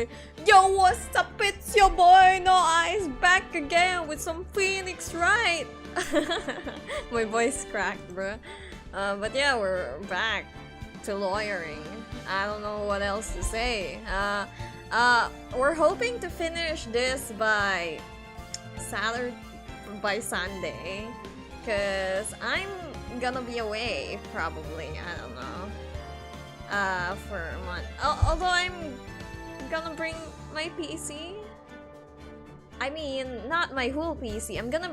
say, yo, what's up? It's your boy NoAiz back again with some Phoenix Wright. My voice cracked, bro. But yeah, we're back to lawyering. I don't know what else to say. We're hoping to finish this by Sunday, cause I'm gonna be away probably. I don't know. For a month. Although I'm gonna bring my PC. I mean, not my whole PC. I'm gonna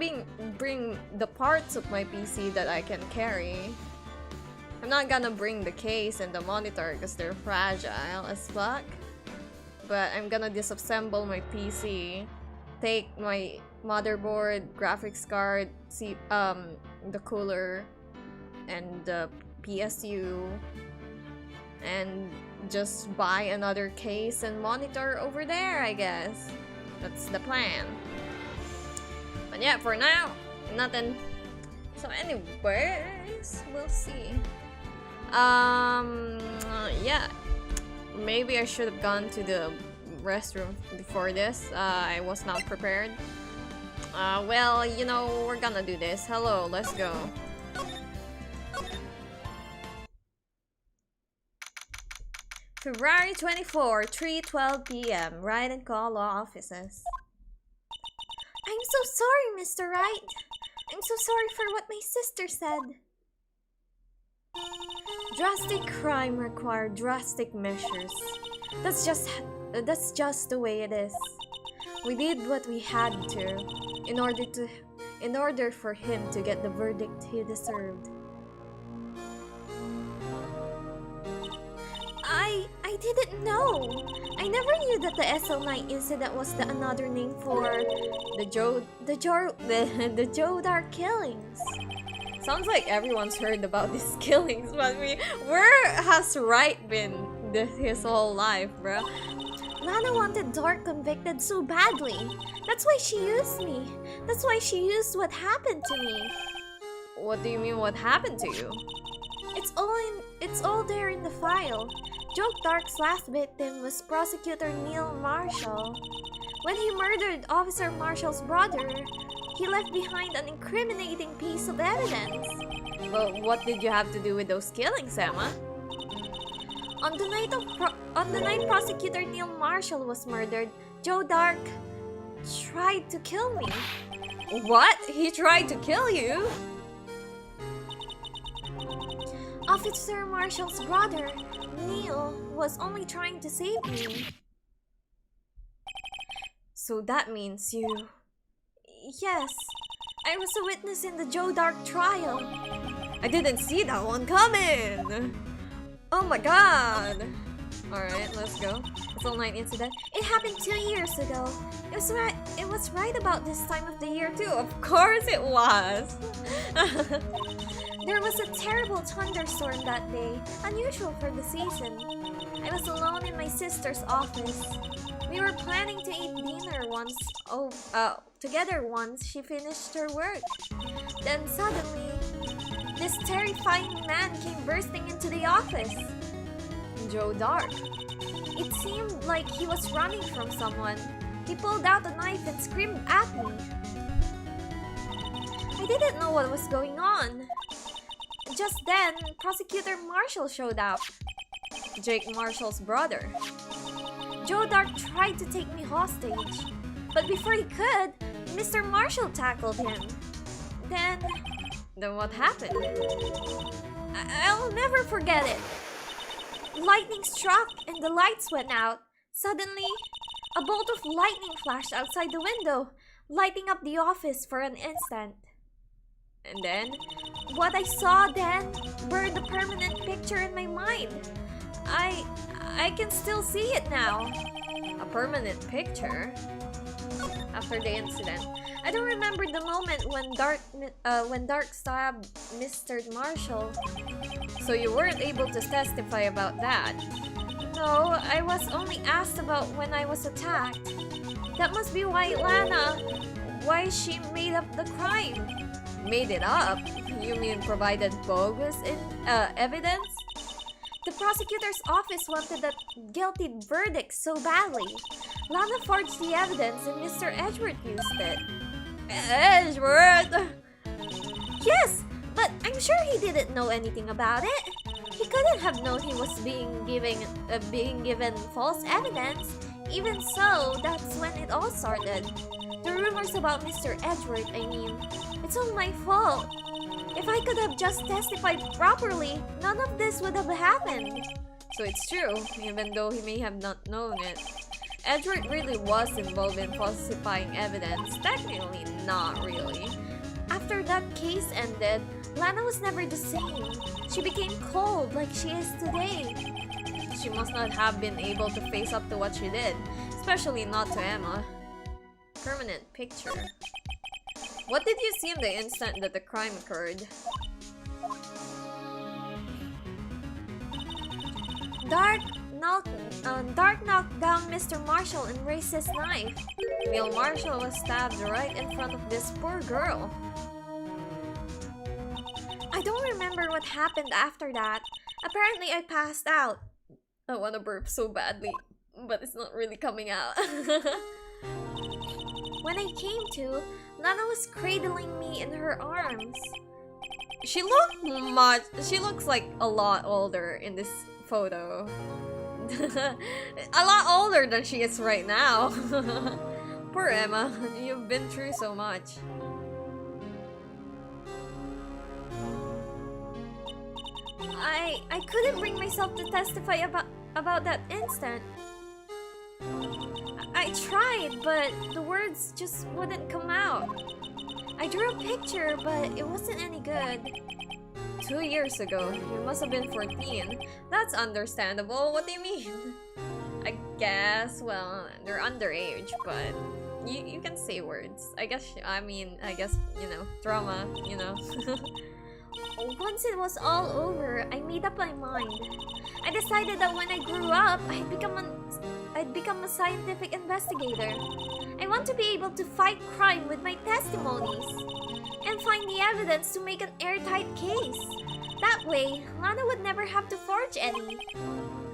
bring the parts of my PC that I can carry. I'm not gonna bring the case and the monitor because they're fragile as fuck. But I'm gonna disassemble my PC, take my motherboard, graphics card, the cooler, and the PSU, and just buy another case and monitor over there, I guess. That's the plan. But yeah, for now, nothing. So anyways, we'll see. Yeah. Maybe I should have gone to the restroom before this. I was not prepared. Well, you know, we're gonna do this. Hello, let's go. February 24, 3:12 p.m. Wright and Call Law Offices. I'm so sorry, Mr. Wright. I'm so sorry for what my sister said. Drastic crime require drastic measures. That's just the way it is. We did what we had to in order for him to get the verdict he deserved. I didn't know. I never knew that the SL9 incident was another name for the Joe Dark killings. Sounds like everyone's heard about these killings, but where has Wright been his whole life, bro? Lana wanted Dark convicted so badly. That's why she used me. That's why she used what happened to me. What do you mean, what happened to you? It's all there in the file. Joe Dark's last victim was Prosecutor Neil Marshall. When he murdered Officer Marshall's brother, he left behind an incriminating piece of evidence. But what did you have to do with those killings, Emma? On the night Prosecutor Neil Marshall was murdered, Joe Dark tried to kill me. What? He tried to kill you? Officer Marshall's brother, Neil, was only trying to save me. So that means you... Yes, I was a witness in the Joe Dark trial. I didn't see that one coming! Oh my god! Alright, let's go. SL9 incident. It happened 2 years ago. It was right about this time of the year too. Of course it was! There was a terrible thunderstorm that day, unusual for the season. I was alone in my sister's office. We were planning to eat dinner together once she finished her work. Then suddenly, this terrifying man came bursting into the office. Joe Dark. It seemed like he was running from someone. He pulled out a knife and screamed at me. I didn't know what was going on. Just then, Prosecutor Marshall showed up. Jake Marshall's brother. Joe Dark tried to take me hostage, but before he could, Mr. Marshall tackled him. Then what happened? I'll never forget it. Lightning struck and the lights went out. Suddenly, a bolt of lightning flashed outside the window, lighting up the office for an instant. And then, what I saw then burned a permanent picture in my mind. I can still see it now. A permanent picture? After the incident, I don't remember the moment when Dark stabbed Mr. Marshall. So you weren't able to testify about that? No, I was only asked about when I was attacked. That must be why she made up the crime. Made it up? You mean provided bogus evidence? The prosecutor's office wanted that guilty verdict so badly. Lana forged the evidence and Mr. Edgeworth used it. Edgeworth? Yes, but I'm sure he didn't know anything about it. He couldn't have known he was being given false evidence. Even so, that's when it all started. The rumors about Mr. Edgeworth, I mean. It's all my fault. If I could have just testified properly, none of this would have happened. So it's true, even though he may have not known it. Edgeworth really was involved in falsifying evidence. Technically, not really. After that case ended, Lana was never the same. She became cold like she is today. She must not have been able to face up to what she did, especially not to Emma. Permanent picture. What did you see in the instant that the crime occurred? Dark knocked down Mr. Marshall and raised his knife. Neil Marshall was stabbed right in front of this poor girl. I don't remember what happened after that. Apparently I passed out. I want to burp so badly, but it's not really coming out. When I came to, Lana was cradling me in her arms. She looks like a lot older in this photo. A lot older than she is right now. Poor Emma, you've been through so much. I couldn't bring myself to testify about that instant. I tried, but the words just wouldn't come out. I drew a picture, but it wasn't any good. 2 years ago, you must have been 14. That's understandable. What do you mean? I guess, well, they're underage, but you can say words. I guess, you know, drama, you know. Once it was all over, I made up my mind. I decided that when I grew up, I'd become a scientific investigator. I want to be able to fight crime with my testimonies and find the evidence to make an airtight case. That way, Lana would never have to forge any.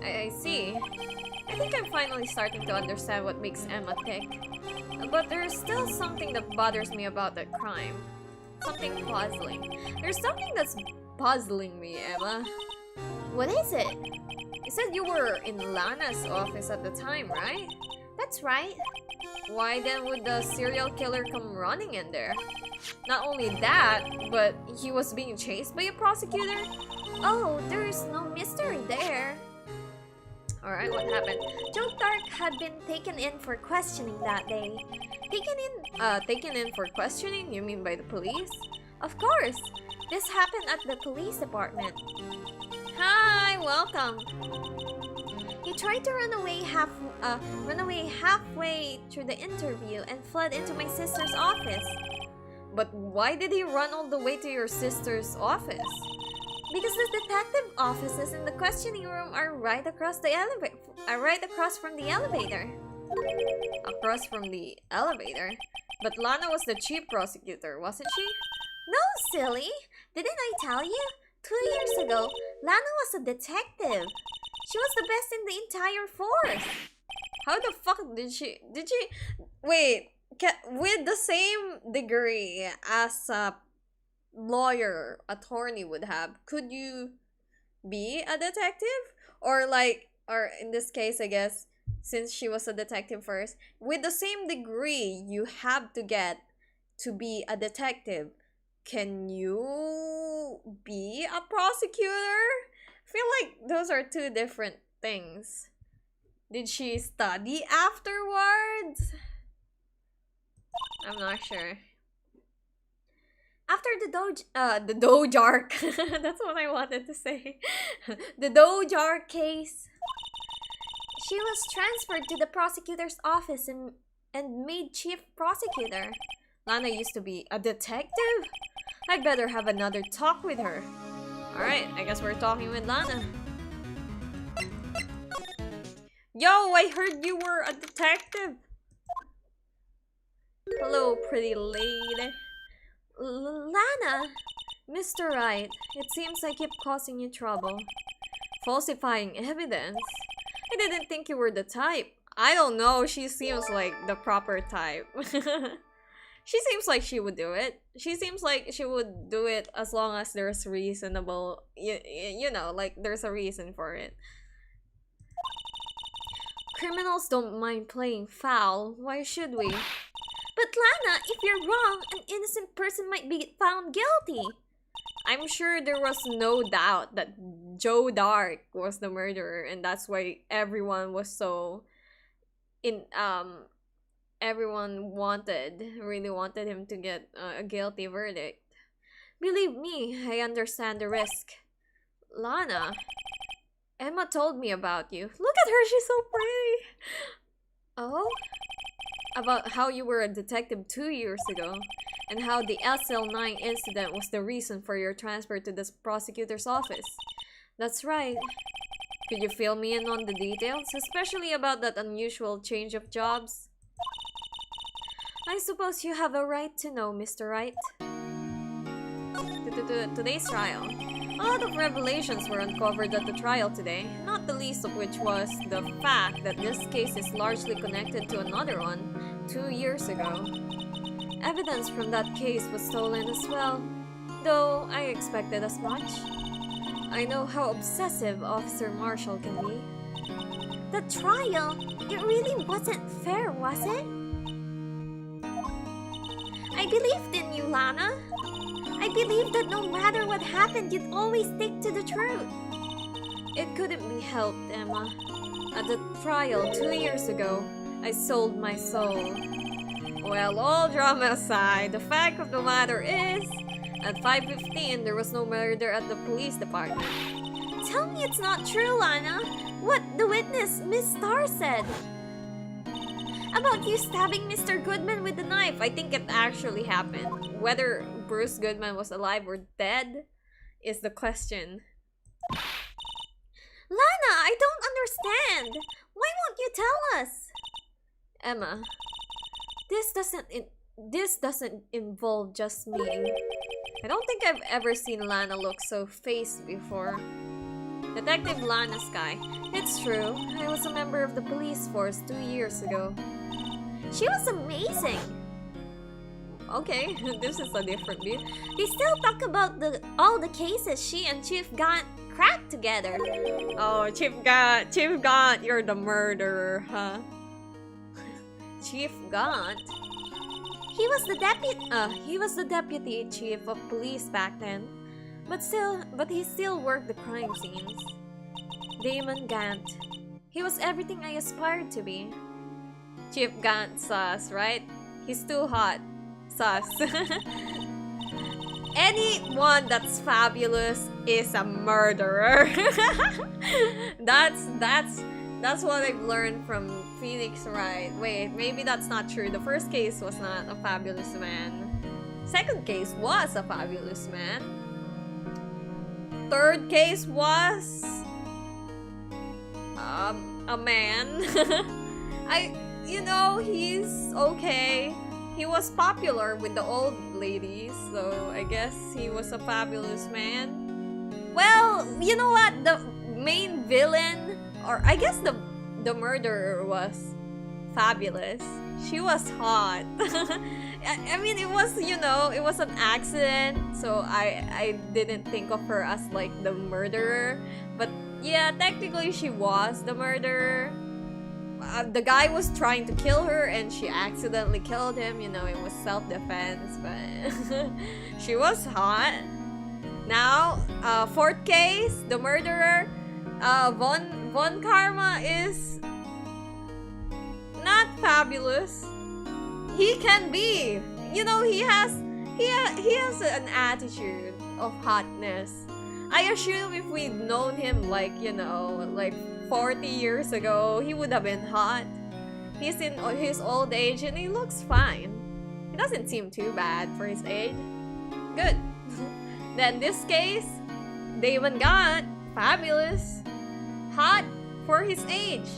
I see. I think I'm finally starting to understand what makes Emma tick. But there's still something that bothers me about that crime. Something puzzling. There's something that's puzzling me, Emma. What is it? You said you were in Lana's office at the time, right? That's right. Why then would the serial killer come running in there? Not only that, but he was being chased by a prosecutor? Oh, there's no mystery there. Alright, what happened? Joe Dark had been taken in for questioning that day. Taken in for questioning? You mean by the police? Of course! This happened at the police department. Hi, welcome! He tried to run away halfway through the interview and fled into my sister's office. But why did he run all the way to your sister's office? Because the detective offices in the questioning room are right across the elevator. From the elevator. Across from the elevator? But Lana was the chief prosecutor, wasn't she? No, silly! Didn't I tell you? 2 years ago, Lana was a detective. She was the best in the entire force. How the fuck did she wait, with the same degree as a lawyer, attorney would have, could you be a detective? Or in this case, I guess, since she was a detective first, with the same degree you have to get to be a detective, can you be a prosecutor? I feel like those are two different things. Did she study afterwards? I'm not sure. After the Dojark, that's what I wanted to say. The Dojark case. She was transferred to the prosecutor's office and made chief prosecutor. Lana used to be a detective? I'd better have another talk with her. Alright, I guess we're talking with Lana. Yo, I heard you were a detective. Hello, pretty lady. Lana! Mr. Wright, it seems I keep causing you trouble. Falsifying evidence? I didn't think you were the type. I don't know, she seems like the proper type. She seems like she would do it. She seems like she would do it as long as there's reasonable, you know, like there's a reason for it. Criminals don't mind playing foul. Why should we? But Lana, if you're wrong, an innocent person might be found guilty. I'm sure there was no doubt that Joe Dark was the murderer, and that's why everyone was so everyone really wanted him to get a guilty verdict. Believe me, I understand the risk. Lana, Emma told me about you. Look at her, she's so pretty. Oh? About how you were a detective 2 years ago, and how the SL9 incident was the reason for your transfer to the prosecutor's office. That's right. Could you fill me in on the details, especially about that unusual change of jobs? I suppose you have a right to know, Mr. Wright. Today's trial. A lot of revelations were uncovered at the trial today, not the least of which was the fact that this case is largely connected to another one 2 years ago. Evidence from that case was stolen as well, though I expected as much. I know how obsessive Officer Marshall can be. The trial? It really wasn't fair, was it? I believed in you, Lana. I believed that no matter what happened, you'd always stick to the truth. It couldn't be helped, Emma. At the trial 2 years ago, I sold my soul. Well, all drama aside, the fact of the matter is, at 5:15, there was no murder at the police department. Tell me it's not true, Lana. What the witness, Miss Starr, said. About you stabbing Mr. Goodman with the knife, I think it actually happened. Whether Bruce Goodman was alive or dead is the question. Lana, I don't understand. Why won't you tell us? Emma, this doesn't involve just me. I don't think I've ever seen Lana look so faced before. Detective Lana Sky. It's true. I was a member of the police force 2 years ago. She was amazing. Okay, this is a different view. They still talk about all the cases she and Chief Gaunt cracked together. Oh, Chief Gaunt, you're the murderer, huh? Chief Gaunt? He was the deputy chief of police back then. But he still worked the crime scenes. Damon Gant. He was everything I aspired to be. Chief Gant sus, right? He's too hot. Sus. Anyone that's fabulous is a murderer. That's what I've learned from Phoenix Wright. Wait, maybe that's not true. The first case was not a fabulous man. Second case was a fabulous man. Third case was a man. He's okay. He was popular with the old ladies, so I guess he was a fabulous man. Well, you know what? The main villain, or I guess the murderer, was fabulous. She was hot. I mean, it was, it was an accident, so I didn't think of her as like the murderer. But yeah, technically she was the murderer. The guy was trying to kill her and she accidentally killed him. It was self-defense, but she was hot. Now, fourth case, the murderer, Von Karma is not fabulous. He can be. He has an attitude of hotness. I assume if we'd known him like 40 years ago, he would have been hot. He's in his old age and he looks fine. He doesn't seem too bad for his age. Good. Then this case, Damon Gaunt, fabulous. Hot for his age.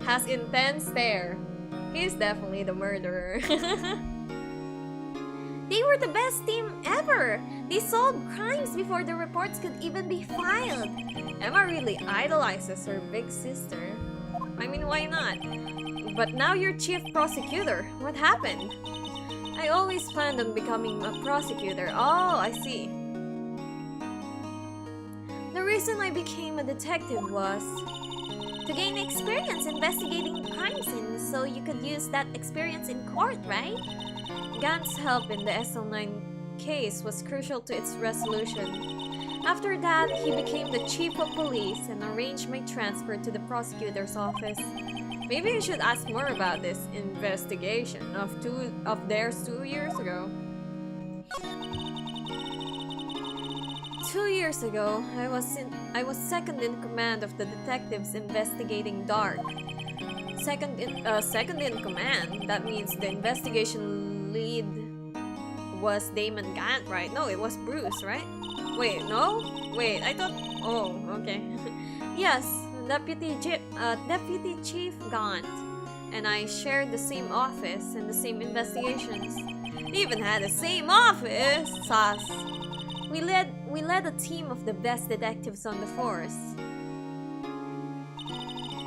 Has intense stare. He's definitely the murderer. They were the best team ever. They solved crimes before the reports could even be filed. Emma really idolizes her big sister. I mean, why not? But now you're chief prosecutor. What happened? I always planned on becoming a prosecutor. Oh, I see. The reason I became a detective was to gain experience investigating crime scenes so you could use that experience in court, right? Gant's help in the SL9 case was crucial to its resolution. After that, he became the chief of police and arranged my transfer to the prosecutor's office. Maybe you should ask more about this investigation of theirs 2 years ago. 2 years ago, I was second in command of the detectives investigating Dark. Second in command. That means the investigation lead was Damon Gant, right? No, it was Bruce, right? Wait, no? Wait, I thought. Oh, okay. Yes, Deputy Chief Gant and I shared the same office and the same investigations. Even had the same office. Sus. We led a team of the best detectives on the force.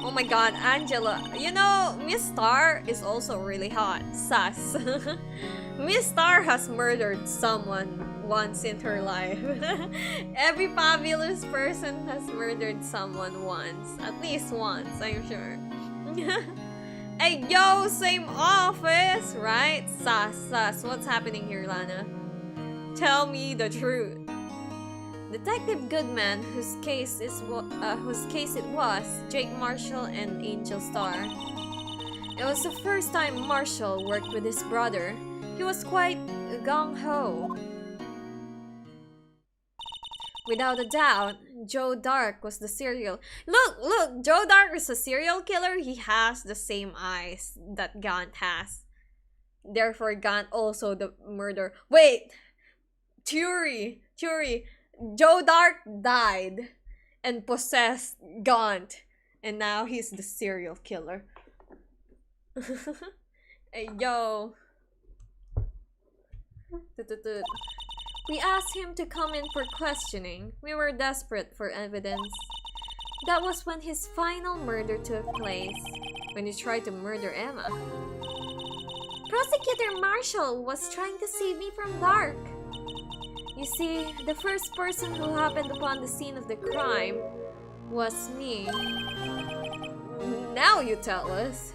Oh my god, Angela. You know, Miss Star is also really hot. Sus. Miss Star has murdered someone once in her life. Every fabulous person has murdered someone once. At least once, I'm sure. Hey, yo, same office, right? Sus. What's happening here, Lana? Tell me the truth. Detective Goodman, whose case it was, Jake Marshall and Angel Star. It was the first time Marshall worked with his brother. He was quite gung-ho. Without a doubt, Joe Dark was the serial. Look! Joe Dark is a serial killer. He has the same eyes that Gant has. Therefore, Gant also the murderer. Wait! Theory! Joe Dark died and possessed Gant, and now he's the serial killer. Hey, yo. We asked him to come in for questioning. We were desperate for evidence. That was when his final murder took place, when he tried to murder Emma. Prosecutor Marshall was trying to save me from Dark. You see, the first person who happened upon the scene of the crime was me. Now you tell us.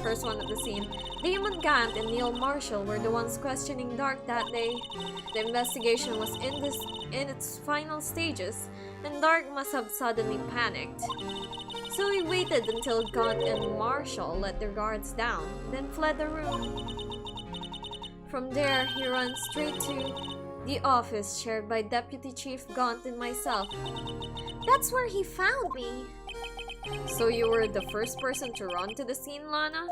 First one at the scene. Damon Gant and Neil Marshall were the ones questioning Dark that day. The investigation was in its final stages, and Dark must have suddenly panicked. So he waited until Gant and Marshall let their guards down, then fled the room. From there, he ran straight to the office shared by Deputy Chief Gant and myself. That's where he found me. So you were the first person to run to the scene, Lana?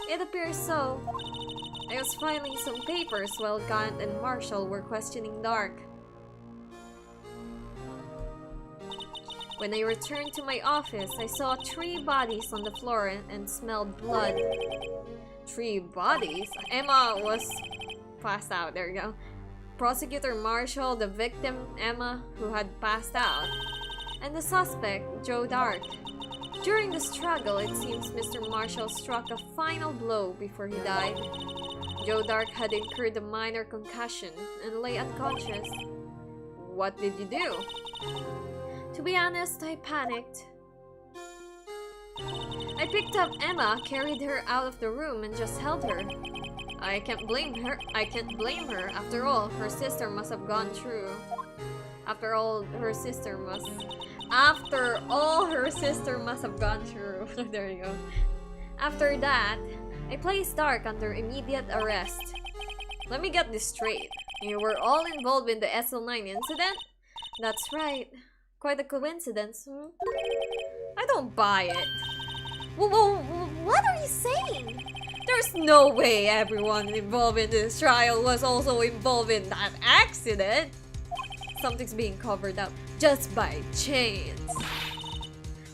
It appears so. I was filing some papers while Gant and Marshall were questioning Dark. When I returned to my office, I saw 3 bodies on the floor and smelled blood. 3 bodies? Emma was passed out, there you go. Prosecutor Marshall, the victim, Emma, who had passed out, and the suspect, Joe Dark. During the struggle, it seems Mr. Marshall struck a final blow before he died. Joe Dark had incurred a minor concussion and lay unconscious. What did you do? To be honest, I panicked. I picked up Emma, carried her out of the room, and just held her. I can't blame her. After all, her sister must have gone through. After all, her sister must have gone through. There you go. After that, I placed Dark under immediate arrest. Let me get this straight. You were all involved in the SL9 incident? That's right. Quite a coincidence, hmm? I don't buy it. Whoa, what are you saying? There's no way everyone involved in this trial was also involved in that accident. Something's being covered up just by chance.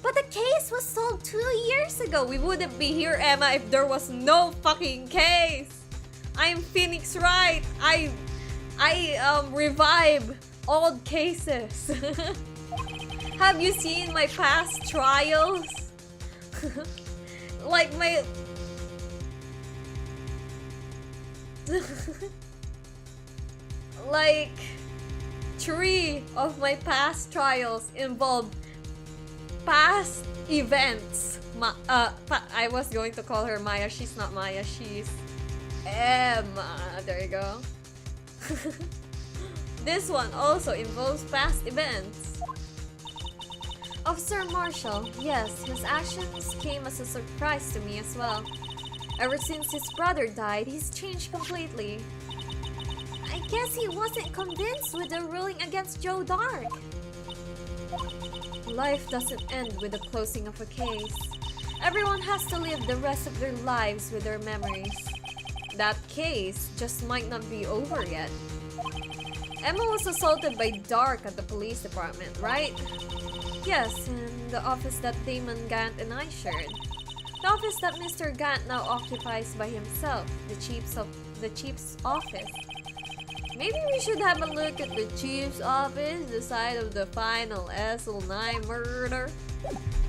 But the case was solved 2 years ago. We wouldn't be here, Emma, if there was no fucking case. I'm Phoenix Wright. I revive old cases. Have you seen my past trials? Like my... like 3 of my past trials involve past events. I was going to call her Maya. She's not Maya. She's Emma. There you go. This one also involves past events. Officer Marshall, yes, his actions came as a surprise to me as well. Ever since his brother died, he's changed completely. I guess he wasn't convinced with the ruling against Joe Dark. Life doesn't end with the closing of a case. Everyone has to live the rest of their lives with their memories. That case just might not be over yet. Emma was assaulted by Dark at the police department, right? Yes, in the office that Damon Gant and I shared. The office that Mr. Gant now occupies by himself, the chief's office. Maybe we should have a look at the chief's office, the site of the final SL9 murder.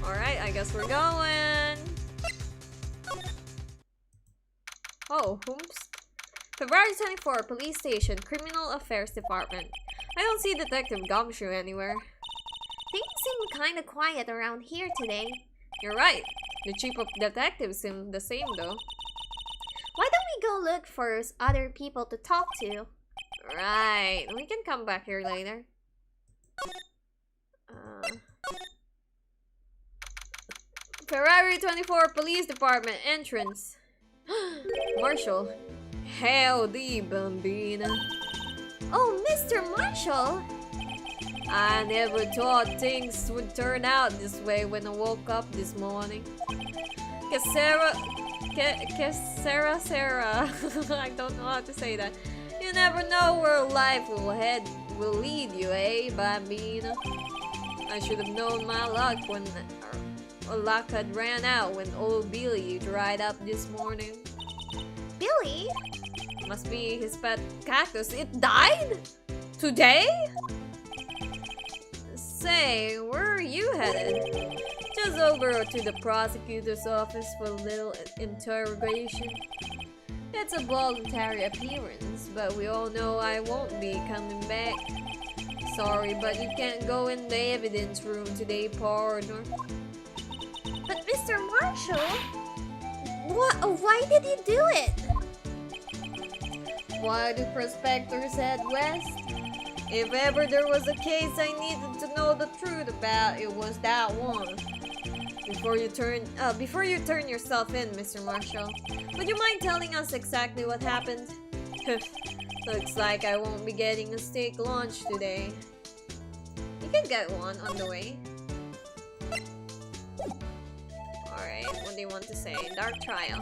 Alright, I guess we're going. Oh, oops. February 24, Police Station, Criminal Affairs Department. I don't see Detective Gumshoe anywhere. Things seem kinda quiet around here today. You're right. The chief of detectives seem the same though. Why don't we go look for other people to talk to? Right. We can come back here later. February 24, Police Department, entrance. Marshall. Howdy, Bambina. Oh, Mr. Marshall! I never thought things would turn out this way when I woke up this morning. Sarah. I don't know how to say that. You never know where life will lead you, eh, Bambina? I should have known my luck when luck had ran out when old Billy dried up this morning. Billy? Must be his pet cactus. It died? Today? Say, where are you headed? Just over to the prosecutor's office for a little interrogation. It's a voluntary appearance, but we all know I won't be coming back. Sorry, but you can't go in the evidence room today, partner. But Mr. Marshall, why did you do it? Why do prospectors head west? If ever there was a case I needed to know the truth about, it was that one. Before you turn yourself in, Mr. Marshall, would you mind telling us exactly what happened? Looks like I won't be getting a steak lunch today. You can get one on the way. Alright, what do you want to say? Dark trial.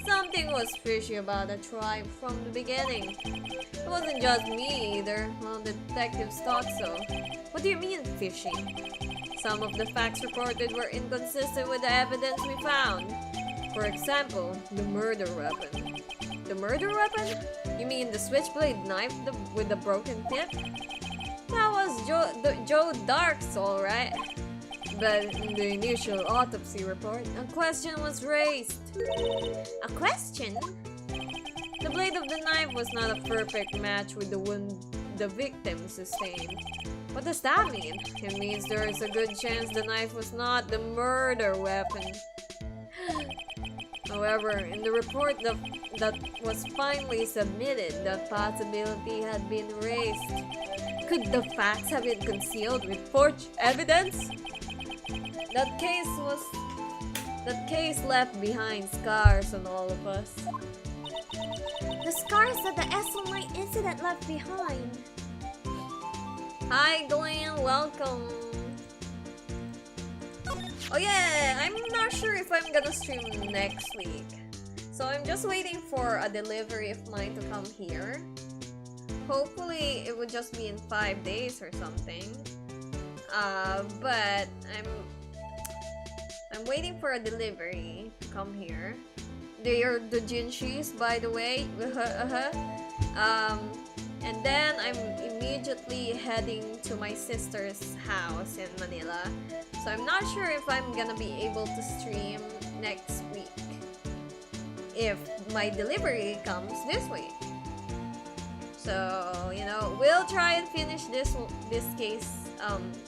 Something was fishy about the tribe from the beginning. It wasn't just me either. Well, the detectives thought so. What do you mean, fishy? Some of the facts reported were inconsistent with the evidence we found. For example, the murder weapon. The murder weapon? You mean the switchblade knife with the broken tip? That was Joe Dark's, alright. But in the initial autopsy report, a question was raised. A question? The blade of the knife was not a perfect match with the wound the victim sustained. What does that mean? It means there is a good chance the knife was not the murder weapon. However, in the report that was finally submitted, the possibility had been raised. Could the facts have been concealed with forged evidence? That case left behind scars on all of us. The scars that the SL9 incident left behind. Hi Glenn, welcome. Oh yeah, I'm not sure if I'm gonna stream next week. So I'm just waiting for a delivery of mine to come here. Hopefully it would just be in 5 days or something. But I'm waiting for a delivery to come here. They are the Jinshis, by the way. And then I'm immediately heading to my sister's house in Manila. So I'm not sure if I'm gonna be able to stream next week if my delivery comes this week. So, you know, we'll try and finish this case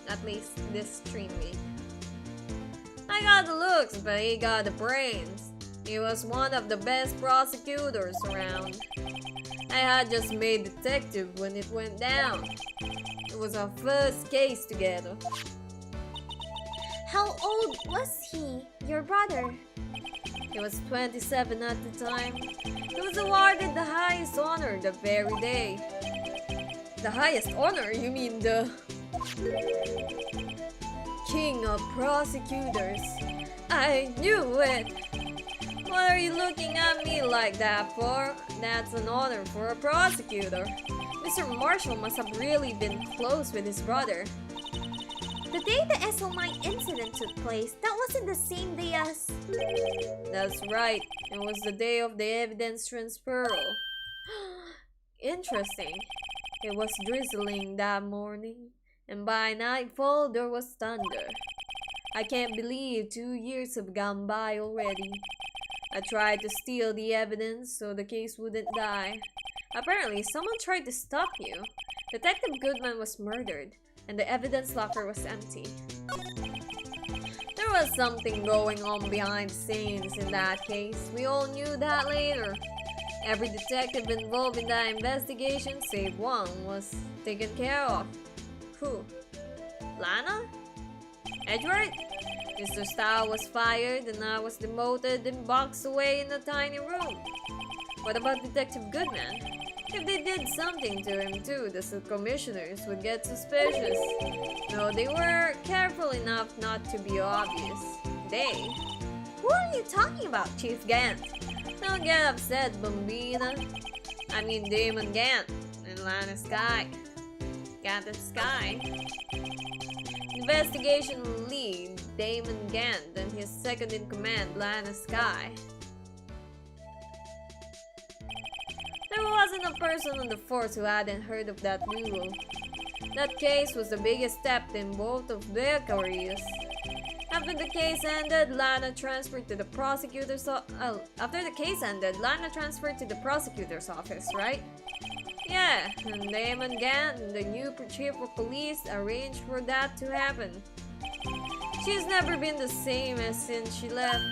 at least this stream week. I got the looks, but he got the brains. He was one of the best prosecutors around. I had just made detective when it went down. It was our first case together. How old was he, your brother? He was 27 at the time. He was awarded the highest honor the very day. The highest honor? You mean the King of Prosecutors? I knew it! What are you looking at me like that for? That's an honor for a prosecutor. Mr. Marshall must have really been close with his brother. The day the SNOOPIN incident took place, that wasn't the same day as... That's right. It was the day of the evidence transferal. Interesting. It was drizzling that morning, and by nightfall there was thunder. I can't believe 2 years have gone by already. I tried to steal the evidence so the case wouldn't die. Apparently, someone tried to stop you. Detective Goodman was murdered, and the evidence locker was empty. There was something going on behind the scenes in that case. We all knew that later. Every detective involved in that investigation, save one, was taken care of. Who? Lana? Edward? Mr. Style was fired and I was demoted and boxed away in a tiny room. What about Detective Goodman? If they did something to him too, the commissioners would get suspicious. No, they were careful enough not to be obvious. They? Who are you talking about, Chief Gant. Don't get upset, Bambina. I mean Damon Gant and Lana Sky. Gant and Sky. Investigation lead Damon Gant and his second in command, Lana Sky. There wasn't a person on the force who hadn't heard of that duo. That case was the biggest step in both of their careers. After the case ended, Lana transferred to the prosecutor's office, right? Yeah, and Damon Gant, the new chief of police, arranged for that to happen. She's never been the same as since she left.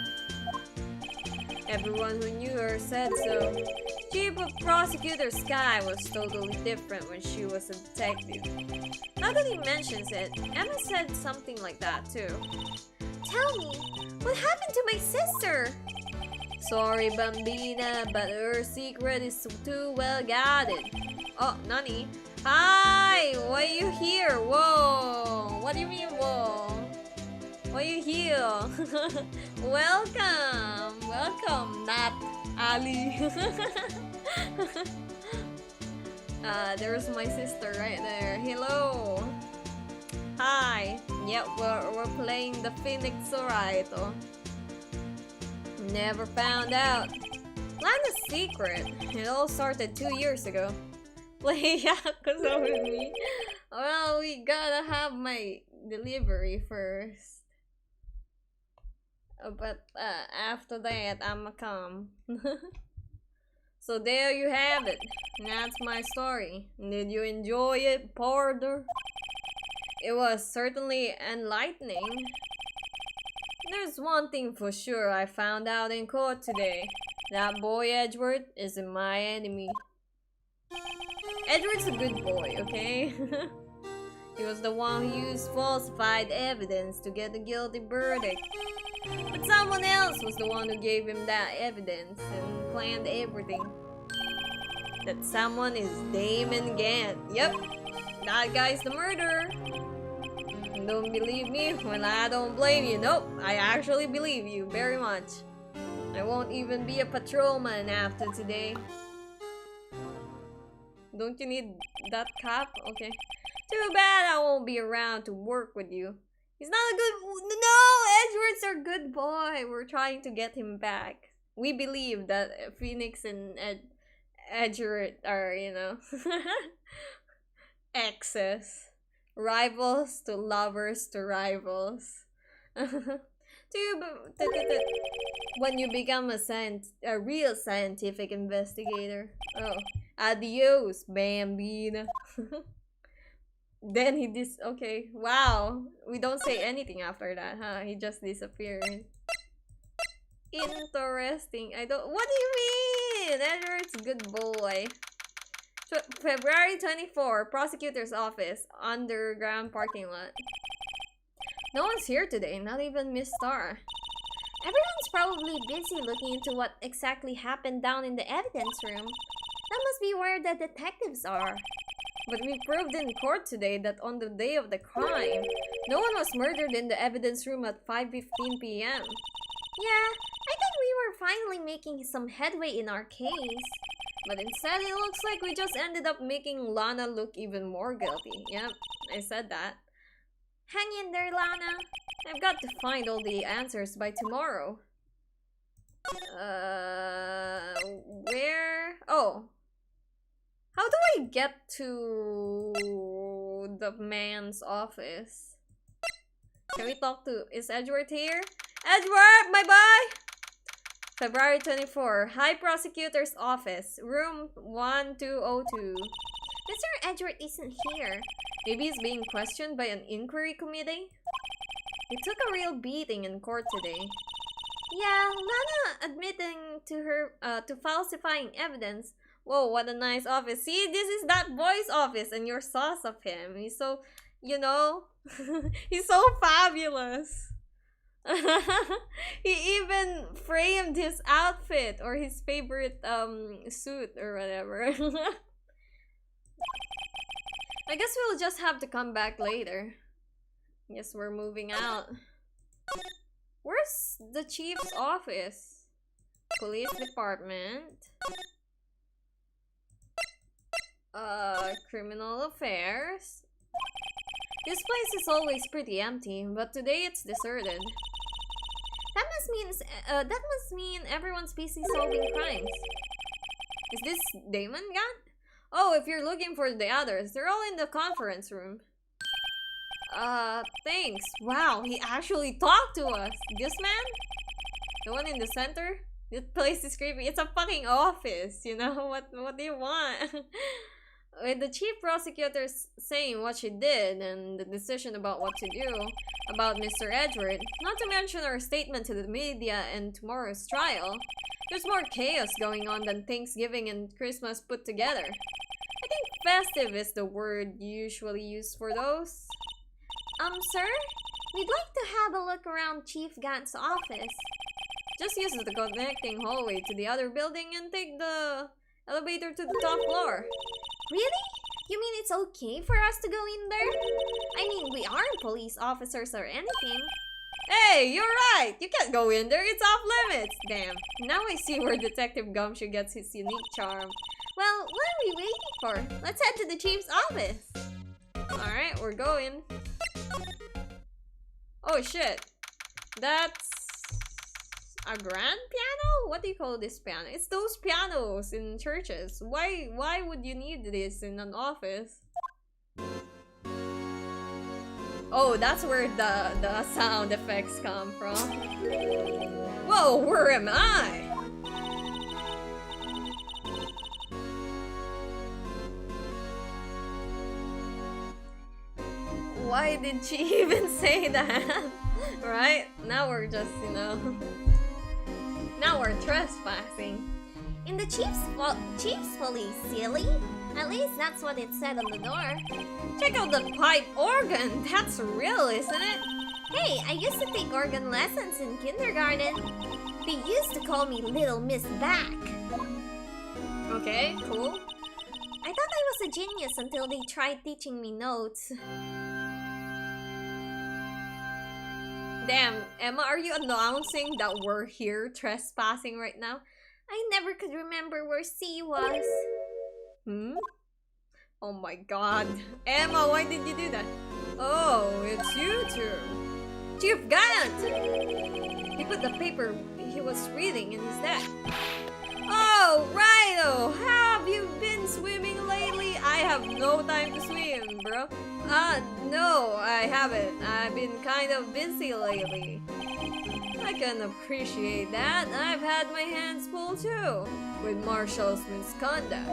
Everyone who knew her said so. Chief of Prosecutor Sky was totally different when she was a detective. Now that he mentions it, Emma said something like that too. Tell me, what happened to my sister? Sorry, Bambina, but her secret is too well guarded. Oh, Nani. Hi! Why are you here? Whoa! What do you mean, whoa? Why are you here? Welcome! Welcome, Nat Ali. There's my sister right there. Hello! Hi! Yep, we're playing the Phoenix, alright. Oh. Never found out. Lana's secret. It all started 2 years ago. Play Yakuza with me. Well, we gotta have my delivery first. But after that, I'ma come. So there you have it. That's my story. Did you enjoy it, Porter? It was certainly enlightening. There's one thing for sure I found out in court today. That boy Edward isn't my enemy. Edward's a good boy, okay? He was the one who used falsified evidence to get a guilty verdict. But someone else was the one who gave him that evidence and planned everything. That someone is Damon Gant. Yep, that guy's the murderer. Don't believe me? Well, I don't blame you. Nope, I actually believe you very much. I won't even be a patrolman after today. Don't you need that cap? Okay. Too bad I won't be around to work with you. He's not a good... No! Edward's our good boy. We're trying to get him back. We believe that Phoenix and Edgeworth are, exes. Rivals to lovers to rivals. When you become a real scientific investigator. Oh, adios, bambina. Then okay, wow. We don't say anything after that, huh? He just disappeared. Interesting. What do you mean? Edward's good boy. February 24, prosecutor's office, underground parking lot. No one's here today, not even Miss Star. Everyone's probably busy looking into what exactly happened down in the evidence room. That must be where the detectives are. But we proved in court today that on the day of the crime, no one was murdered in the evidence room at 5:15 p.m. Yeah, I thought we were finally making some headway in our case. But instead, it looks like we just ended up making Lana look even more guilty. Yep, I said that. Hang in there, Lana. I've got to find all the answers by tomorrow. Where? Oh. How do I get to the man's office? Can we talk to... Is Edward here? Edward, my boy! February 24, High Prosecutor's Office, room 1202. Mr. Edward isn't here. Maybe he's being questioned by an inquiry committee? He took a real beating in court today. Yeah, Lana admitting to her to falsifying evidence. Whoa, what a nice office. See, this is that boy's office and your sauce of him. He's so, he's so fabulous. He even framed his outfit or his favorite suit or whatever. I guess we'll just have to come back later. Guess we're moving out. Where's the chief's office? Police department. Criminal affairs. This place is always pretty empty, but today it's deserted. That must mean everyone's busy solving crimes. Is this Damon gone? Oh, if you're looking for the others, they're all in the conference room. Thanks. Wow, he actually talked to us. This man? The one in the center? This place is creepy. It's a fucking office, What do you want? With the chief prosecutor saying what she did and the decision about what to do about Mr. Edward, not to mention her statement to the media and tomorrow's trial, there's more chaos going on than Thanksgiving and Christmas put together. I think festive is the word usually used for those. Sir? We'd like to have a look around Chief Gant's office. Just use the connecting hallway to the other building and take the elevator to the top floor. Really? You mean it's okay for us to go in there? I mean, we aren't police officers or anything. Hey, you're right! You can't go in there, it's off limits! Damn, now I see where Detective Gumshoe gets his unique charm. Well, what are we waiting for? Let's head to the chief's office. Alright, we're going. Oh shit. That's a grand piano? What do you call this piano? It's those pianos in churches. Why would you need this in an office? Oh, that's where the sound effects come from. Whoa, where am I? Why did she even say that? Right? Now we're just, now we're trespassing. In the chief's police, silly? At least that's what it said on the door. Check out the pipe organ. That's real, isn't it? Hey, I used to take organ lessons in kindergarten. They used to call me Little Miss Back. Okay, cool. I thought I was a genius until they tried teaching me notes. Damn, Emma, are you announcing that we're here trespassing right now? I never could remember where C was. Oh my god. Emma, why did you do that? Oh, it's you two. Chief Gant! He put the paper he was reading in his desk. Oh, Righto! Have you been swimming lately? I have no time to swim, bro. No, I haven't. I've been kind of busy lately. I can appreciate that. I've had my hands full too, with Marshall's misconduct.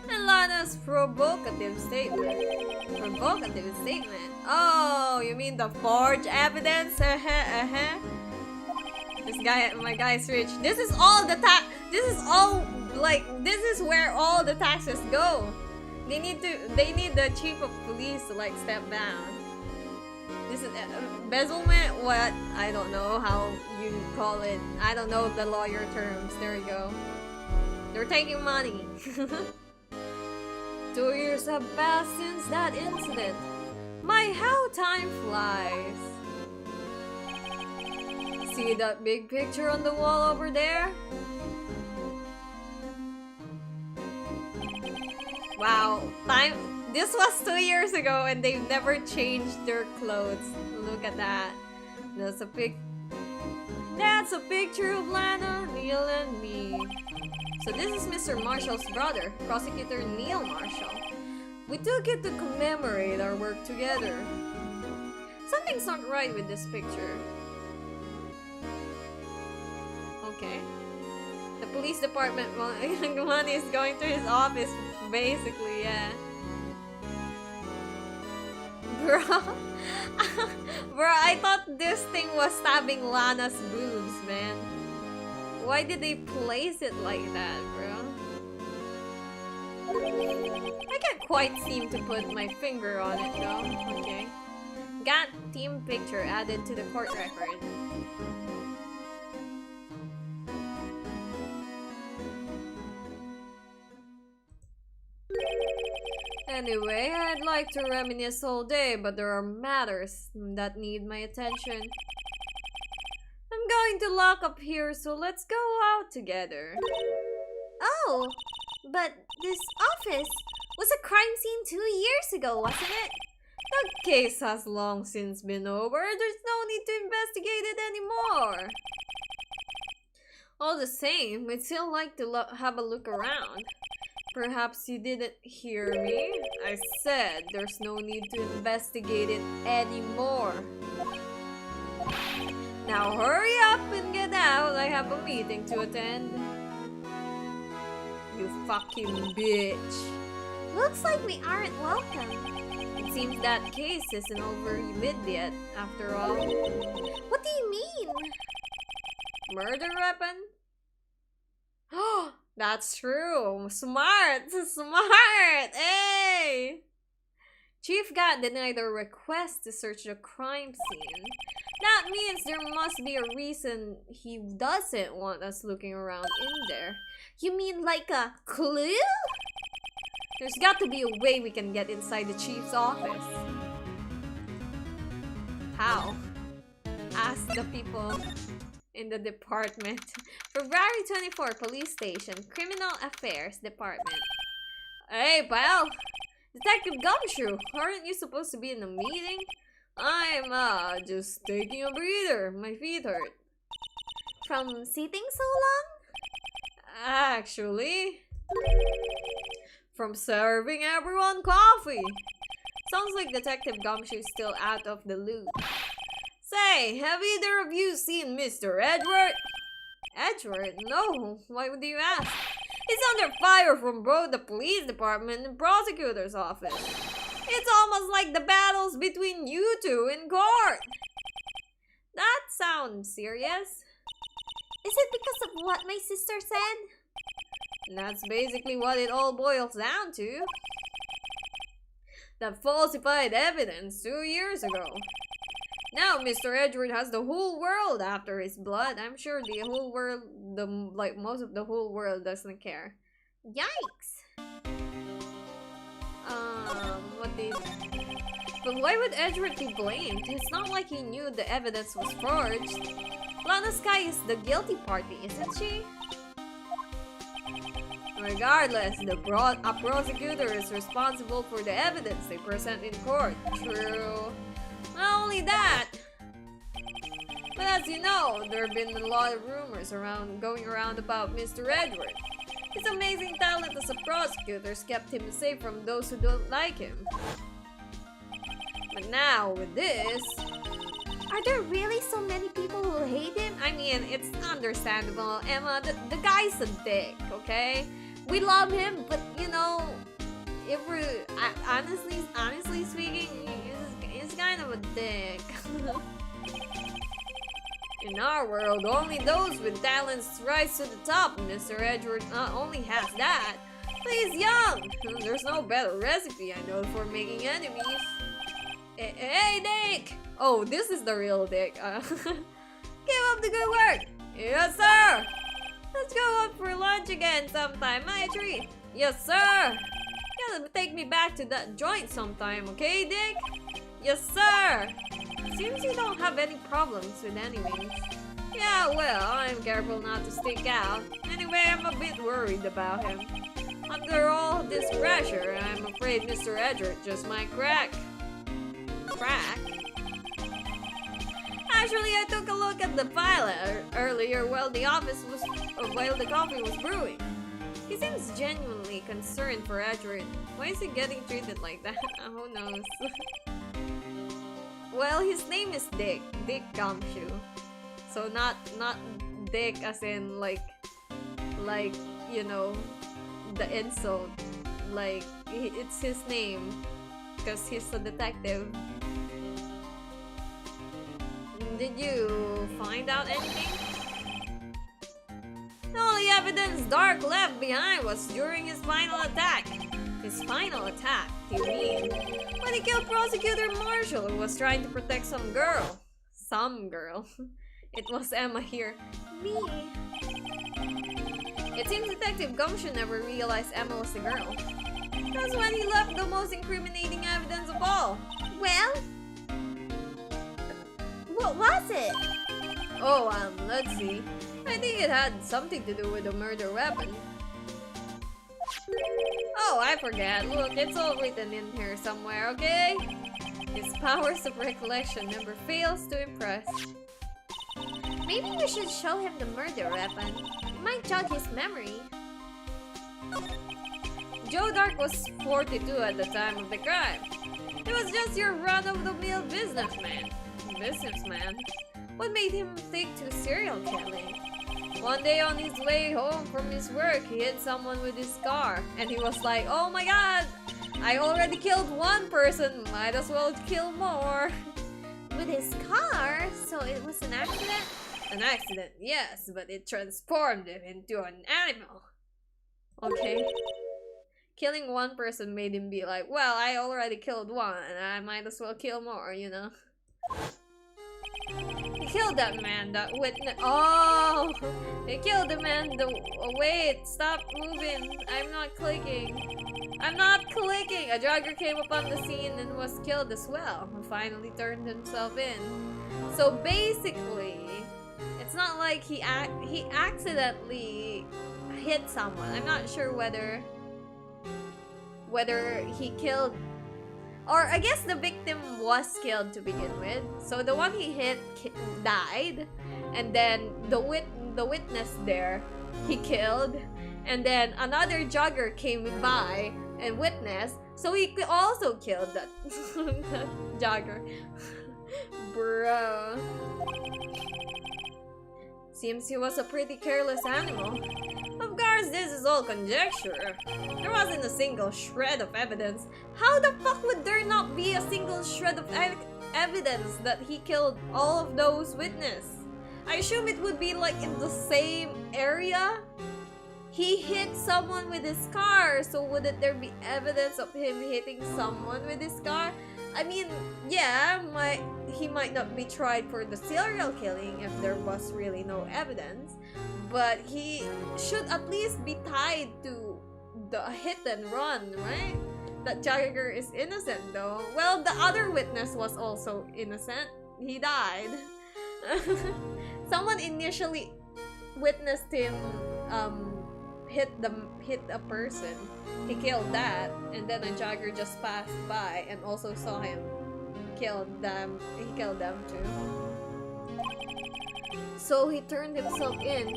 And Lana's provocative statement. Provocative statement? Oh, you mean the forged evidence? My guy's rich. This is all the this is all, like, this is where all the taxes go. They need the chief of police to, like, step down. This is embezzlement. What? I don't know how you call it. I don't know the lawyer terms. There you go. They're taking money. 2 years have passed since that incident. My, how time flies. See that big picture on the wall over there? Wow, time. This was 2 years ago and they've never changed their clothes. Look at that. That's a picture of Lana, Neil, and me. So this is Mr. Marshall's brother, Prosecutor Neil Marshall. We took it to commemorate our work together. Something's not right with this picture. Okay. The police department money is going to his office, basically, yeah. Bro. Bro, I thought this thing was stabbing Lana's boobs, man. Why did they place it like that, bro? I can't quite seem to put my finger on it, though. Okay. Got team picture added to the court record. Anyway, I'd like to reminisce all day, but there are matters that need my attention. I'm going to lock up here, so let's go out together. Oh, but this office was a crime scene 2 years ago, wasn't it? The case has long since been over. There's no need to investigate it anymore. All the same, I'd still like to have a look around. Perhaps you didn't hear me. I said there's no need to investigate it anymore. Now hurry up and get out. I have a meeting to attend. You fucking bitch. Looks like we aren't welcome. It seems that case isn't over with yet, after all. What do you mean? Murder weapon? Oh, that's true. Smart! Smart! Hey! Chief got denied a request to search the crime scene. That means there must be a reason he doesn't want us looking around in there. You mean like a clue? There's got to be a way we can get inside the chief's office. How? Ask the people in the department. February 24, police station, criminal affairs department. Hey, pal! Detective Gumshoe, aren't you supposed to be in a meeting? I'm just taking a breather. My feet hurt. From sitting so long? Actually, from serving everyone coffee. Sounds like Detective Gumshoe is still out of the loop. Say, have either of you seen Mr. Edward? Edward? No. Why would you ask? He's under fire from both the police department and prosecutor's office. It's almost like the battles between you two in court. That sounds serious. Is it because of what my sister said? That's basically what it all boils down to. That falsified evidence 2 years ago. Now Mr. Edward has the whole world after his blood. I'm sure the whole world, most of the whole world doesn't care. Yikes! But why would Edward be blamed? It's not like he knew the evidence was forged. Lana Sky is the guilty party, isn't she? Regardless, a prosecutor is responsible for the evidence they present in court. True. Not only that, But as you know, there have been a lot of rumors going around about Mr. Edward. His amazing talent as a prosecutor kept him safe from those who don't like him. But now, with this... Are there really so many people who hate him? I mean, it's understandable, Emma. The guy's a dick, okay? We love him, but you know, if we're honestly speaking, he's kind of a dick. In our world, only those with talents rise to the top. Mr. Edward not only has that, but he's young. There's no better recipe I know for making enemies. Hey, Dick! Oh, this is the real Dick. Keep up the good work! Yes, sir! Let's go out for lunch again sometime, my tree. Yes, sir! Gotta take me back to that joint sometime, okay, Dick? Yes, sir! Seems you don't have any problems with enemies. Yeah, well, I'm careful not to stick out. Anyway, I'm a bit worried about him. Under all this pressure, I'm afraid Mr. Edward just might crack. Crack? Actually, I took a look at the file earlier while the coffee was brewing. He seems genuinely concerned for Edward. Why is he getting treated like that? Who knows? Well, his name is Dick. Dick Gumshoe. So not Dick as in like you know, the insult. Like it's his name because he's a detective. Did you find out anything? The only evidence Dark left behind was during his final attack. His final attack, you mean? When he killed Prosecutor Marshall who was trying to protect some girl. Some girl. It was Emma here. Me. It seems Detective Gumshoe never realized Emma was the girl. That's when he left the most incriminating evidence of all. Well? What was it? Oh, let's see. I think it had something to do with the murder weapon. Oh, I forget. Look, it's all written in here somewhere, okay? His powers of recollection never fails to impress. Maybe we should show him the murder weapon. It might jog his memory. Joe Dark was 42 at the time of the crime. He was just your run-of-the-mill businessman. What made him take to serial killing? One day on his way home from his work, he hit someone with his car. And he was like, oh my god! I already killed one person, might as well kill more. With his car? So it was an accident? An accident, yes, but it transformed him into an animal. Okay. Killing one person made him be like, well, I already killed one, and I might as well kill more, you know? He killed that man, that witness. Oh! He killed the man, wait, stop moving. I'm not clicking. I'm not clicking! A jogger came upon the scene and was killed as well. He finally turned himself in. So basically, it's not like he accidentally hit someone. I'm not sure whether he killed, or I guess the victim was killed to begin with. So the one he hit died, and then the witness there he killed, and then another jogger came by and witnessed, so he also killed that, that jogger. Bro. Seems he was a pretty careless animal. Of course, this is all conjecture. There wasn't a single shred of evidence. How the fuck would there not be a single shred of evidence that he killed all of those witnesses? I assume it would be like in the same area. He hit someone with his car, so wouldn't there be evidence of him hitting someone with his car? I mean, yeah, he might not be tried for the serial killing if there was really no evidence, but he should at least be tied to the hit and run, right? That jogger is innocent though. Well, the other witness was also innocent. He died. Someone initially witnessed him hit a person. He killed that, and then a jogger just passed by and also saw him kill them. He killed them too. So he turned himself in.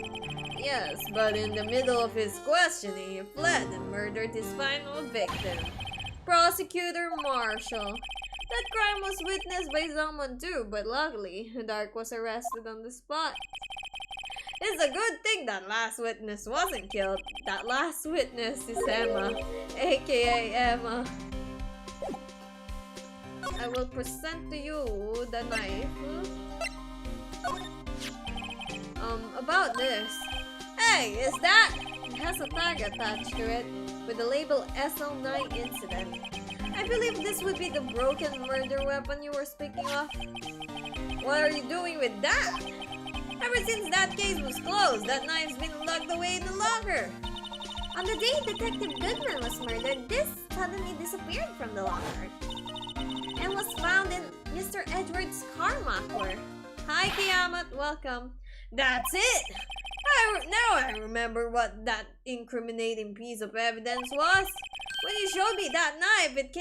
Yes, but in the middle of his questioning, he fled and murdered his final victim, Prosecutor Marshall. That crime was witnessed by someone too, but luckily, Dark was arrested on the spot. It's a good thing that last witness wasn't killed. That last witness is Emma, aka Emma. I will present to you the knife. About this. Hey, is that? It has a tag attached to it with the label SL9 incident. I believe this would be the broken murder weapon you were speaking of. What are you doing with that? Ever since that case was closed, that knife's been locked away in the locker. On the day Detective Goodman was murdered, this suddenly disappeared from the locker and was found in Mr. Edward's car muffler. Hi, Kiamat, welcome. That's it! Now I remember what that incriminating piece of evidence was. When you showed me that knife, it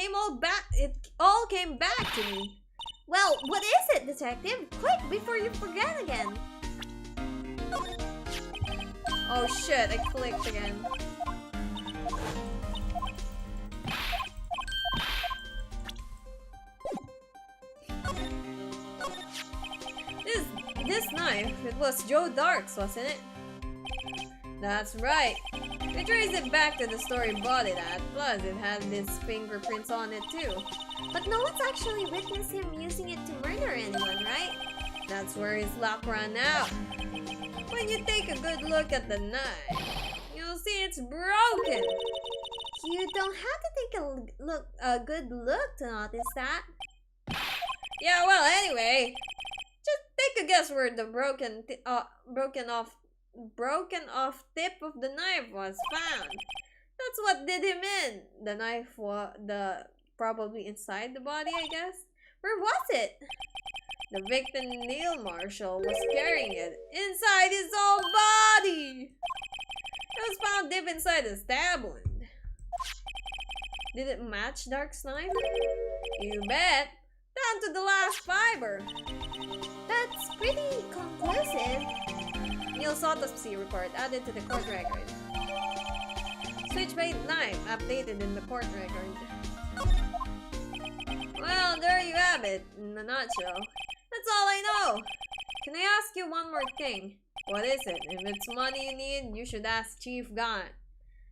all came back to me. Well, what is it, Detective? Quick, before you forget again. Oh shit, I clicked again. This knife, it was Joe Dark's, wasn't it? That's right. We traced it back to the store he bought it at, plus it had his fingerprints on it too. But no one's actually witnessed him using it to murder anyone, right? That's where his luck ran out. When you take a good look at the knife, you'll see it's broken. You don't have to take a good look to notice that. Yeah, well, anyway, just take a guess where the broken tip of the knife was found. That's what did him in. The knife was probably inside the body, I guess. Where was it? The victim, Neil Marshall, was carrying it inside his own body. It was found deep inside the stab wound. Did it match Dark's knife? You bet. Down to the last fiber. That's pretty conclusive. Neil's autopsy report added to the court record. Switchblade knife updated in the court record. Well, there you have it, in a nutshell. That's all I know. Can I ask you one more thing? What is it? If it's money you need, you should ask Chief Gaunt.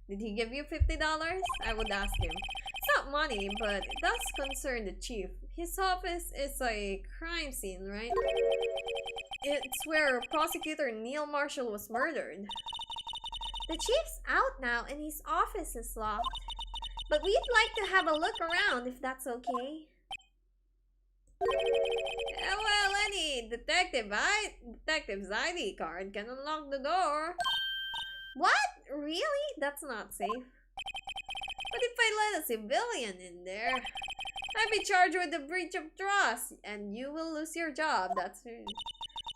Did he give you $50? I would ask him. It's not money, but it does concern the chief. His office is a crime scene, right? It's where Prosecutor Neil Marshall was murdered. The chief's out now and his office is locked. But we'd like to have a look around if that's okay. Yeah, well, any detective's ID card can unlock the door. What? Really? That's not safe. But if I let a civilian in there, I'd be charged with a breach of trust, and you will lose your job. That's it.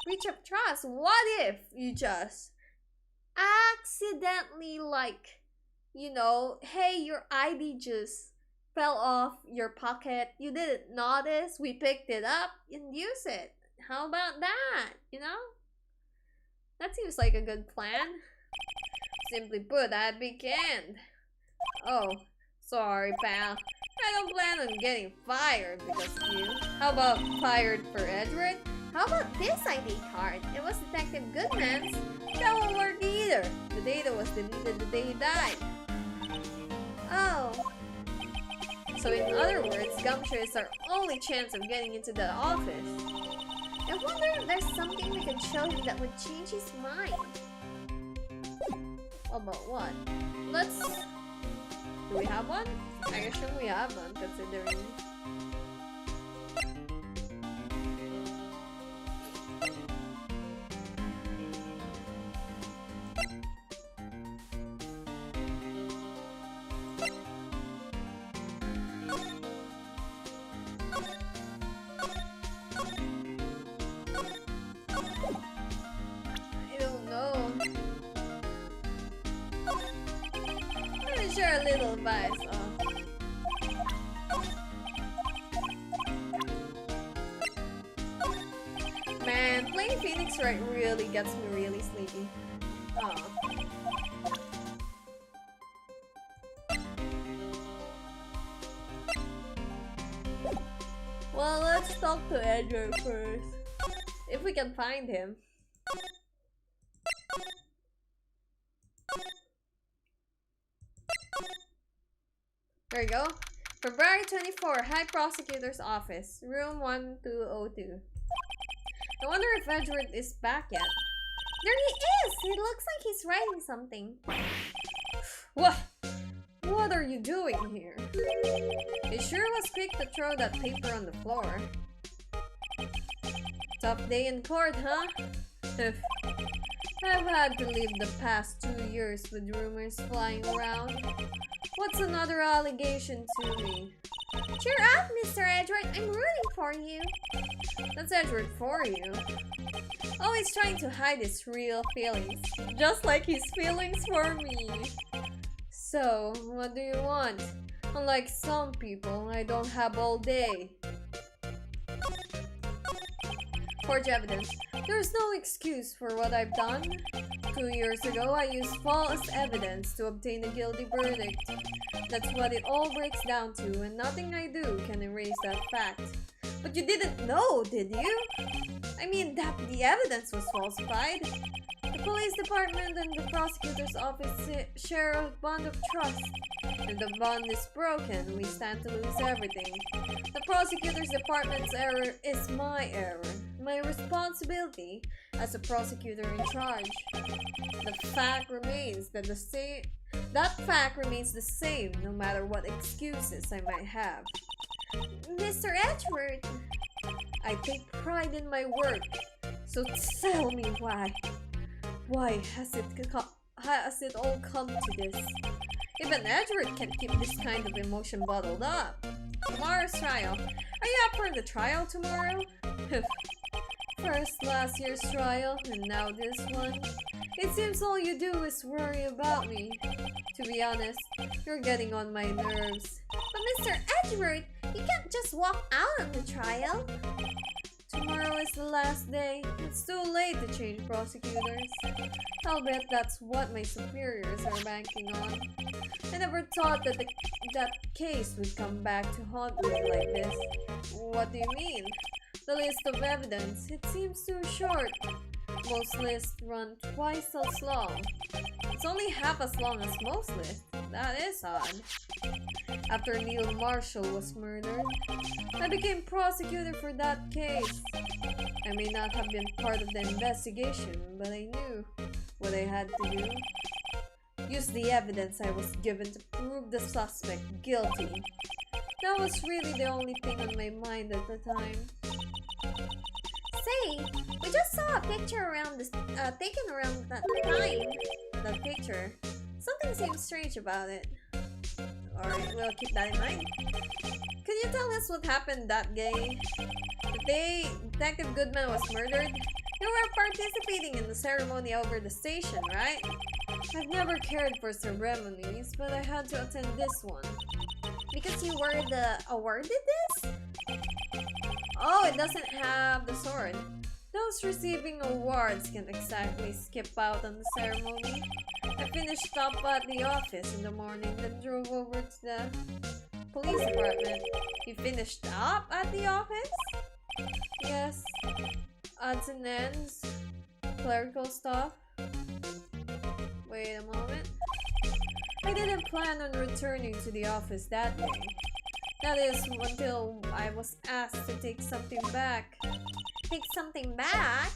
Breach of trust? What if you just accidentally, like, hey, your ID just fell off your pocket, you didn't notice, we picked it up and use it. How about that? That seems like a good plan. Simply put, I'd be canned. Oh, sorry, pal. I don't plan on getting fired because of you. How about fired for Edward? How about this ID card? It was Detective Goodman's. That won't work either. The data was deleted the day he died. Oh. So in other words, Gumshoe is our only chance of getting into the office. I wonder if there's something we could show him that would change his mind. About what? Do we have one? I assume we have one, considering... I don't know. Let me share a little advice. Man, playing Phoenix Wright really gets me really sleepy. Aw. Well, let's talk to Edward first. If we can find him. There you go. February 24, High Prosecutor's Office, room 1202. I wonder if Edward is back yet. There he is! It looks like he's writing something. What? What are you doing here? He sure was quick to throw that paper on the floor. Tough day in court, huh? I've had to live the past 2 years with rumors flying around. What's another allegation to me? Cheer up, Mr. Edward. I'm rooting for you. That's Edward for you. Always trying to hide his real feelings, just like his feelings for me. So, what do you want? Unlike some people, I don't have all day. Forged evidence. There's no excuse for what I've done. 2 years ago, I used false evidence to obtain a guilty verdict. That's what it all breaks down to, and nothing I do can erase that fact. But you didn't know, did you? I mean, that the evidence was falsified. The police department and the prosecutor's office share a bond of trust. If the bond is broken, we stand to lose everything. The prosecutor's department's error is my error. My responsibility as a prosecutor in charge. The fact remains that fact remains the same no matter what excuses I might have. Mr. Edward! I take pride in my work, so tell me why. Why has it all come to this? Even Edward can't keep this kind of emotion bottled up. Tomorrow's trial. Are you up for the trial tomorrow? First last year's trial, and now this one. It seems all you do is worry about me. To be honest, you're getting on my nerves. But Mr. Edward, you can't just walk out on the trial. Tomorrow is the last day. It's too late to change prosecutors. I'll bet that's what my superiors are banking on. I never thought that that case would come back to haunt me like this. What do you mean? The list of evidence, it seems too short. Most lists run twice as long. It's only half as long as most lists. That is odd. After Neil Marshall was murdered, I became prosecutor for that case. I may not have been part of the investigation, but I knew what I had to do. Use the evidence I was given to prove the suspect guilty. That was really the only thing on my mind at the time. Say, we just saw a picture around this, taken around that time. That picture? Something seems strange about it. Alright, we'll keep that in mind. Can you tell us what happened that day? The day Detective Goodman was murdered? You were participating in the ceremony over the station, right? I've never cared for ceremonies, but I had to attend this one. Because you were the awarded this? Oh, it doesn't have the sword. Those receiving awards can't exactly skip out on the ceremony. I finished up at the office in the morning, then drove over to the police department. You finished up at the office? Yes. Odds and ends. Clerical stuff. Wait a moment. I didn't plan on returning to the office that day. That is, until I was asked to take something back. Take something back?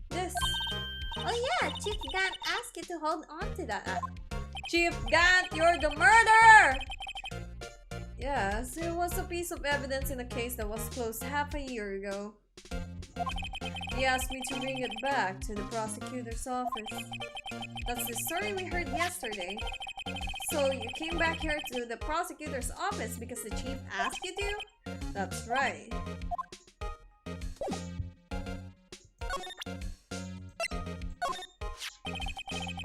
This. Oh yeah, Chief Gant asked you to hold on to that. Chief Gant, you're the murderer! Yes, it was a piece of evidence in a case that was closed half a year ago. He asked me to bring it back to the prosecutor's office. That's the story we heard yesterday. So you came back here to the prosecutor's office because the chief asked you to? That's right.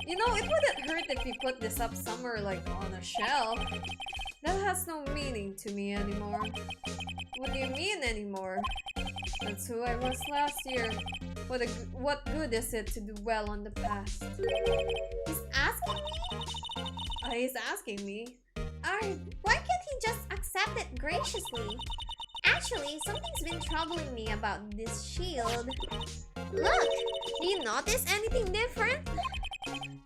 You know, it wouldn't hurt if you put this up somewhere like on a shelf. That has no meaning to me anymore. What do you mean anymore? That's who I was last year. What good is it to dwell on the past? He's asking me? He's asking me. Why can't he just accept it graciously? Actually, something's been troubling me about this shield. Look! Do you notice anything different?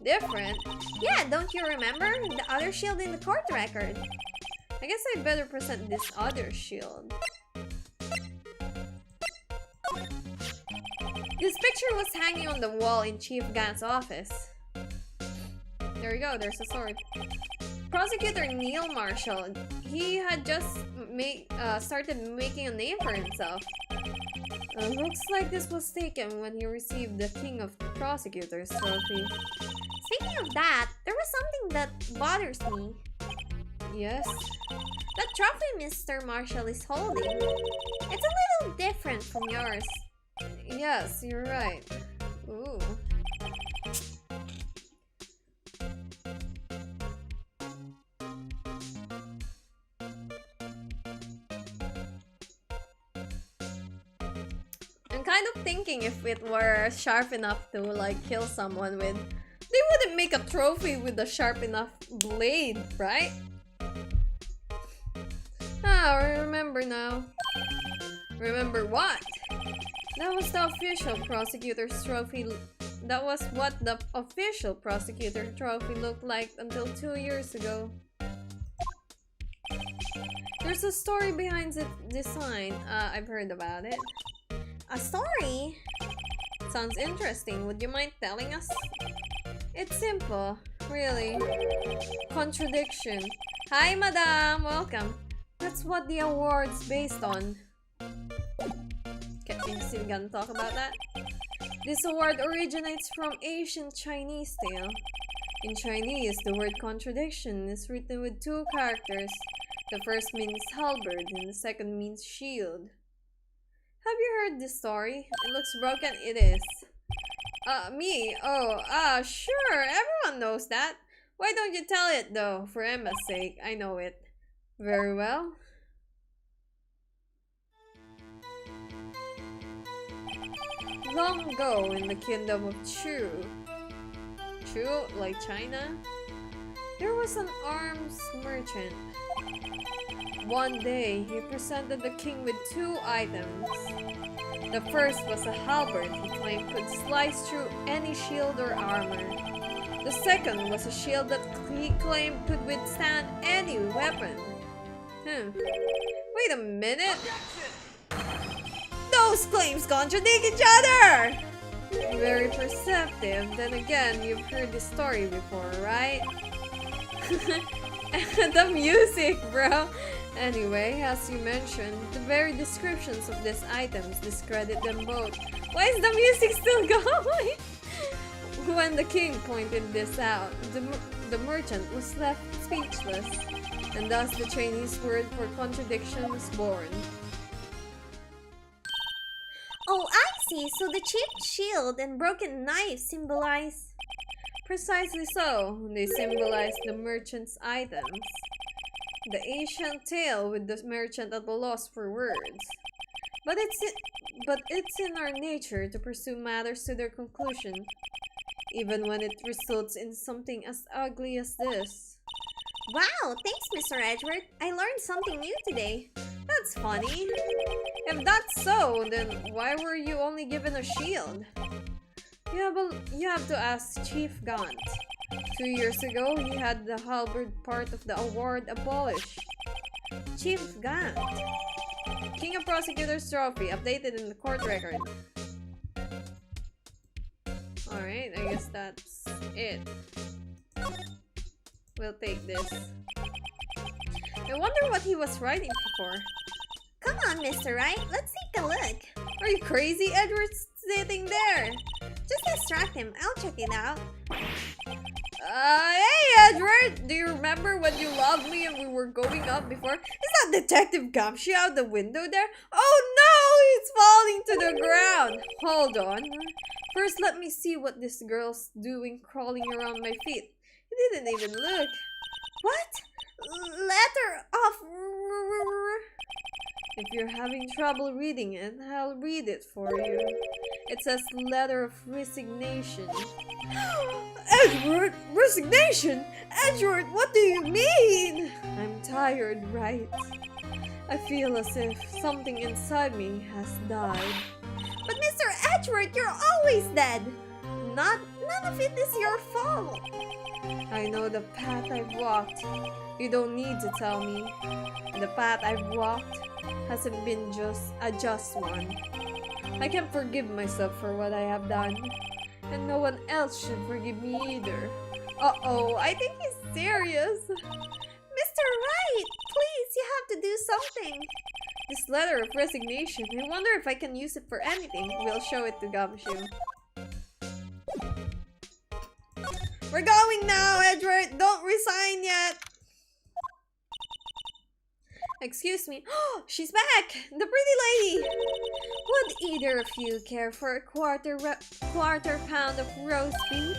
Different? Yeah, don't you remember? The other shield in the court record. I guess I'd better present this other shield. This picture was hanging on the wall in Chief Gan's office. There you go, there's a sword. Prosecutor Neil Marshall, he had just started making a name for himself. Looks like this was taken when he received the King of Prosecutors trophy. Speaking of that, there was something that bothers me. Yes? That trophy Mr. Marshall is holding. It's a little different from yours. Yes, you're right. Ooh. I'm kind of thinking if it were sharp enough to like kill someone with, they wouldn't make a trophy with a sharp enough blade, right? Ah, I remember now. Remember what? That was the official prosecutor's trophy. That was what the official prosecutor trophy looked like until 2 years ago. There's a story behind the design. I've heard about it. A story? Sounds interesting. Would you mind telling us? It's simple, really. Contradiction. Hi, madam. Welcome. That's what the award's based on. Are you still gonna talk about that? This award originates from ancient Chinese tale. In Chinese, the word contradiction is written with 2 characters. The first means halberd and the second means shield. Have you heard this story? It looks broken. It is. Me? Oh, sure. Everyone knows that. Why don't you tell it though? For Emma's sake, I know it. Very well. Long ago in the kingdom of Chu, like China, there was an arms merchant. One day, he presented the king with 2 items. The first was a halberd he claimed could slice through any shield or armor. The second was a shield that he claimed could withstand any weapon. Wait a minute! Those claims contradict each other! Very perceptive. Then again, you've heard this story before, right? The music, bro! Anyway, as you mentioned, the very descriptions of these items discredit them both. Why is the music still going? When the king pointed this out, the merchant was left speechless, and thus the Chinese word for contradiction was born. Oh, I see. So the chipped shield and broken knife symbolize... Precisely so. They symbolize the merchant's items. The ancient tale with the merchant at a loss for words. But it's in our nature to pursue matters to their conclusion, even when it results in something as ugly as this. Wow, thanks, Mr. Edward. I learned something new today. That's funny. If that's so, then why were you only given a shield? Yeah, but you have to ask Chief Gant. 2 years ago, he had the halberd part of the award abolished. Chief Gant. King of Prosecutors Trophy, updated in the court record. Alright, I guess that's it. We'll take this. I wonder what he was writing for. Come on, Mr. Wright, let's take a look. Are you crazy? Edward's sitting there. Just distract him, I'll check it out. Hey Edward! Do you remember when you loved me and we were going up before? Is that Detective Gamshi out the window there? Oh no! He's falling to the ground! Hold on. First, let me see what this girl's doing crawling around my feet. He didn't even look. What? Letter of... If you're having trouble reading it, I'll read it for you. It says letter of resignation. Edward, resignation? Edward, what do you mean? I'm tired, Wright. I feel as if something inside me has died. But Mr. Edward, you're always dead. None of it is your fault. I know the path I've walked. You don't need to tell me. The path I've walked hasn't been just a just one. I can't forgive myself for what I have done. And no one else should forgive me either. Uh-oh, I think he's serious. Mr. Wright, please, you have to do something. This letter of resignation, I wonder if I can use it for anything. We'll show it to Gumshoe. We're going now, Edward! Don't resign yet! Excuse me. Oh, she's back! The pretty lady! Would either of you care for a quarter pound of roast beef?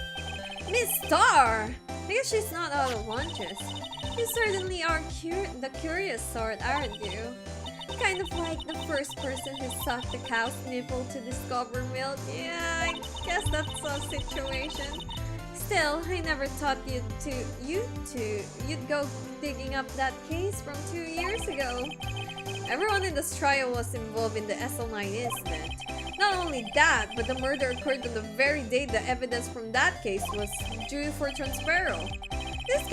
Miss Star! I guess she's not out of lunches. You certainly are the curious sort, aren't you? Kind of like the first person who sucked a cow's nipple to discover milk. Yeah, I guess that's a situation. Still, I never thought you'd go digging up that case from 2 years ago. Everyone in this trial was involved in the SL9 incident. Not only that, but the murder occurred on the very day the evidence from that case was due for transferal. This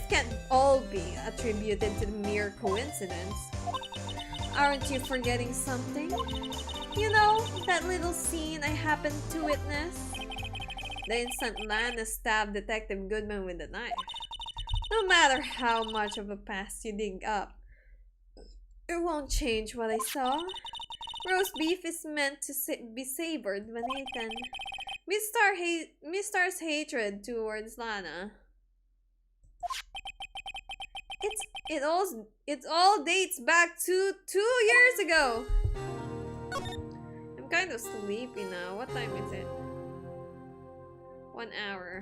can't all be attributed to mere coincidence. Aren't you forgetting something? You know, that little scene I happened to witness? The instant Lana stabbed Detective Goodman with a knife. No matter how much of a past you dig up, it won't change what I saw. Roast beef is meant to be savored when eaten. Miss Star's hatred towards Lana. It all dates back to 2 years ago. I'm kind of sleepy now. What time is it? 1 hour.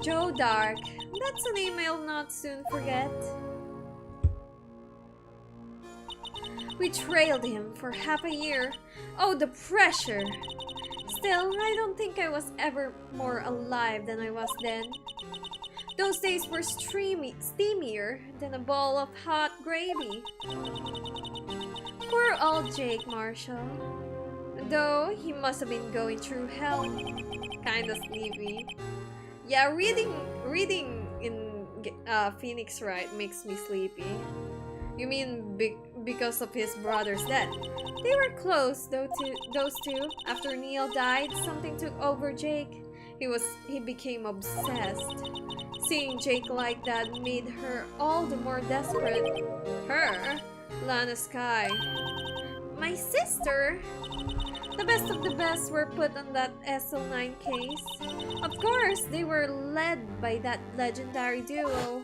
Joe Dark. That's a name I'll not soon forget. We trailed him for half a year. Oh, the pressure! Still, I don't think I was ever more alive than I was then. Those days were steamier than a bowl of hot gravy. Poor old Jake Marshall. Though he must have been going through hell. Kinda sleepy. Yeah, reading in Phoenix Wright makes me sleepy. You mean because of his brother's death? They were close, those two. After Neil died, something took over Jake. He became obsessed. Seeing Jake like that made her all the more desperate. Her? Lana Sky. My sister? The best of the best were put on that SL9 case. Of course, they were led by that legendary duo.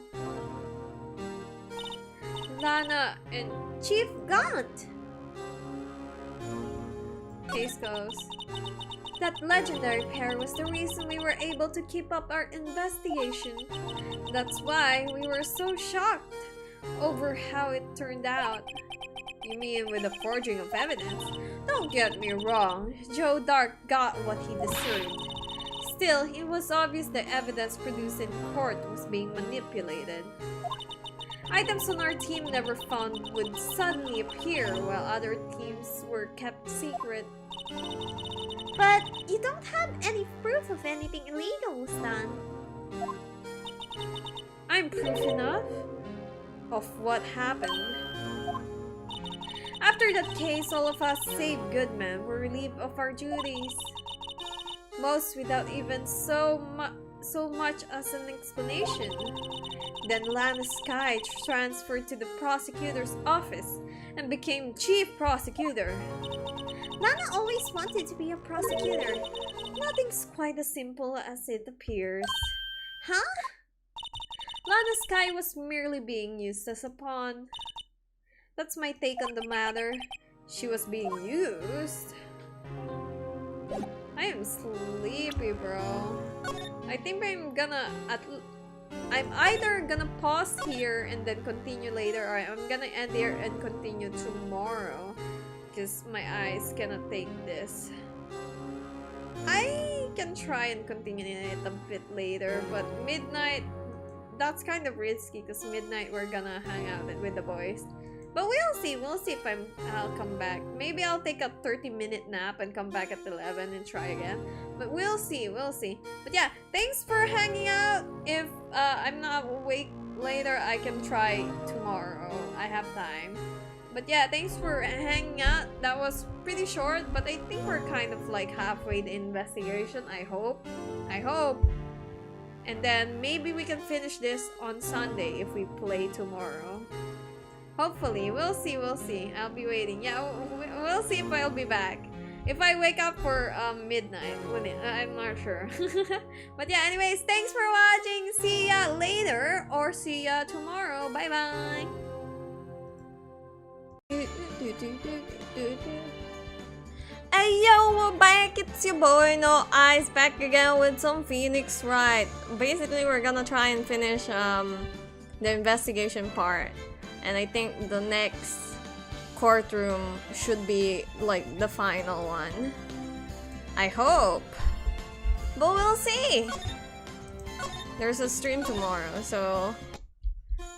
Lana and Chief Gaunt. Case goes. That legendary pair was the reason we were able to keep up our investigation. That's why we were so shocked over how it turned out. You mean with the forging of evidence? Don't get me wrong, Joe Dark got what he deserved. Still, it was obvious the evidence produced in court was being manipulated. Items on our team never found would suddenly appear while other teams were kept secret. But you don't have any proof of anything illegal was done. I'm proof enough of what happened. After that case, all of us, save Goodman, were relieved of our duties. Most without even so much as an explanation. Then Lana Sky transferred to the prosecutor's office and became chief prosecutor. Lana always wanted to be a prosecutor. Nothing's quite as simple as it appears. Huh? Lana Sky was merely being used as a pawn. That's my take on the matter. She was being used. I am sleepy, bro. I think I'm either gonna pause here and then continue later, or I'm gonna end here and continue tomorrow. because my eyes cannot take this. I can try and continue it a bit later, but midnight, that's kind of risky because midnight we're gonna hang out with the boys. But we'll see if I'll come back. Maybe I'll take a 30-minute nap and come back at 11 and try again. But we'll see. But yeah, thanks for hanging out. If I'm not awake later, I can try tomorrow. I have time. But yeah, thanks for hanging out. That was pretty short, but I think we're kind of like halfway the investigation. I hope. And then maybe we can finish this on Sunday if we play tomorrow. Hopefully, we'll see. I'll be waiting. Yeah, we'll see if I'll be back. If I wake up for midnight, I'm not sure. But yeah, anyways, thanks for watching. See ya later or see ya tomorrow. Bye bye. Hey yo, we're back. It's your boy NoAiz back again with some Phoenix Wright. Basically, we're gonna try and finish the investigation part. And I think the next courtroom should be like the final one. I hope. But we'll see. There's a stream tomorrow, so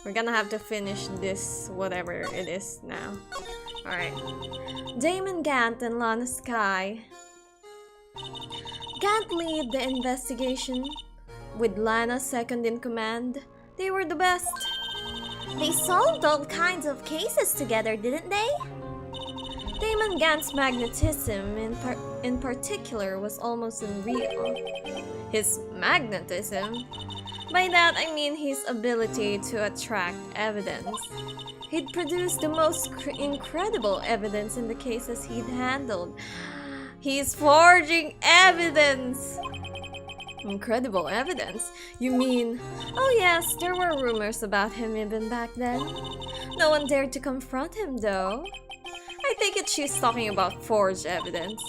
we're gonna have to finish this, whatever it is now. Alright. Damon Gant and Lana Sky. Gant lead the investigation, with Lana second in command. They were the best. They solved all kinds of cases together, didn't they? Damon Gant's magnetism in particular was almost unreal. His magnetism? By that I mean his ability to attract evidence. He'd produced the most incredible evidence in the cases he'd handled. He's forging evidence! Incredible evidence? You mean... Oh yes, there were rumors about him even back then. No one dared to confront him though. I think she's talking about forged evidence.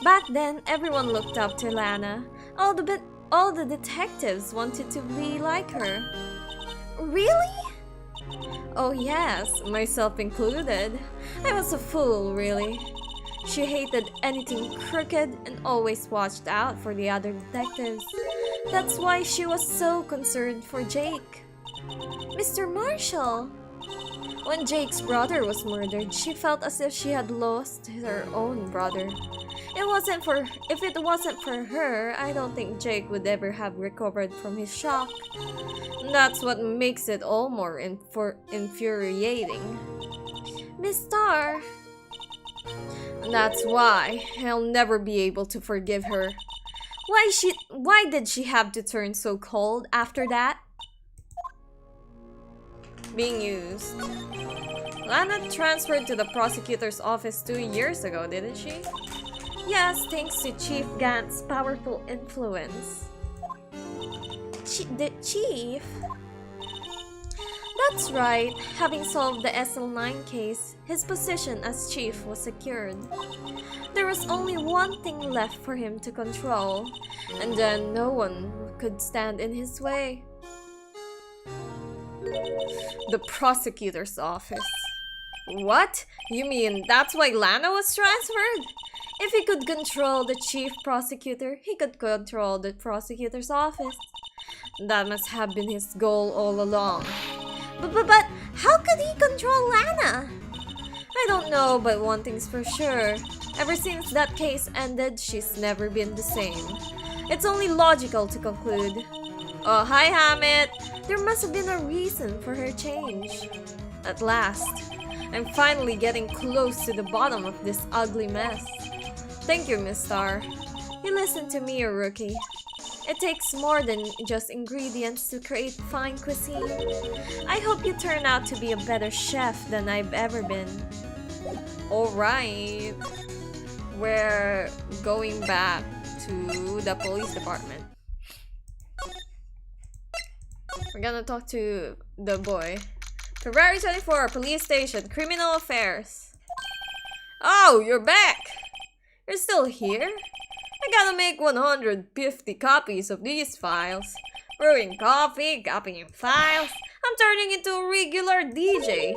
Back then, everyone looked up to Lana. All the detectives wanted to be like her. Really? Oh yes, myself included. I was a fool, really. She hated anything crooked and always watched out for the other detectives. That's why she was so concerned for Jake. Mr. Marshall! When Jake's brother was murdered, she felt as if she had lost her own brother. If it wasn't for her, I don't think Jake would ever have recovered from his shock. That's what makes it all more infuriating. Miss Starr. That's why I'll never be able to forgive her. Why did she have to turn so cold after that? Being used. Lana transferred to the prosecutor's office 2 years ago, didn't she? Yes, thanks to Chief Gant's powerful influence. The Chief? That's right. Having solved the SL9 case, his position as chief was secured. There was only one thing left for him to control, and then no one could stand in his way. The prosecutor's office. What? You mean that's why Lana was transferred? If he could control the chief prosecutor, he could control the prosecutor's office. That must have been his goal all along. But how could he control Lana? I don't know, but one thing's for sure. Ever since that case ended, she's never been the same. It's only logical to conclude. Oh, hi Hamid! There must have been a reason for her change. At last, I'm finally getting close to the bottom of this ugly mess. Thank you, Miss Starr. You listened to me, a rookie. It takes more than just ingredients to create fine cuisine. I hope you turn out to be a better chef than I've ever been. Alright. We're going back to the police department. We're gonna talk to the boy. February 24, police station, criminal affairs. Oh, you're back! You're still here? I gotta make 150 copies of these files. Brewing coffee, copying files. I'm turning into a regular DJ.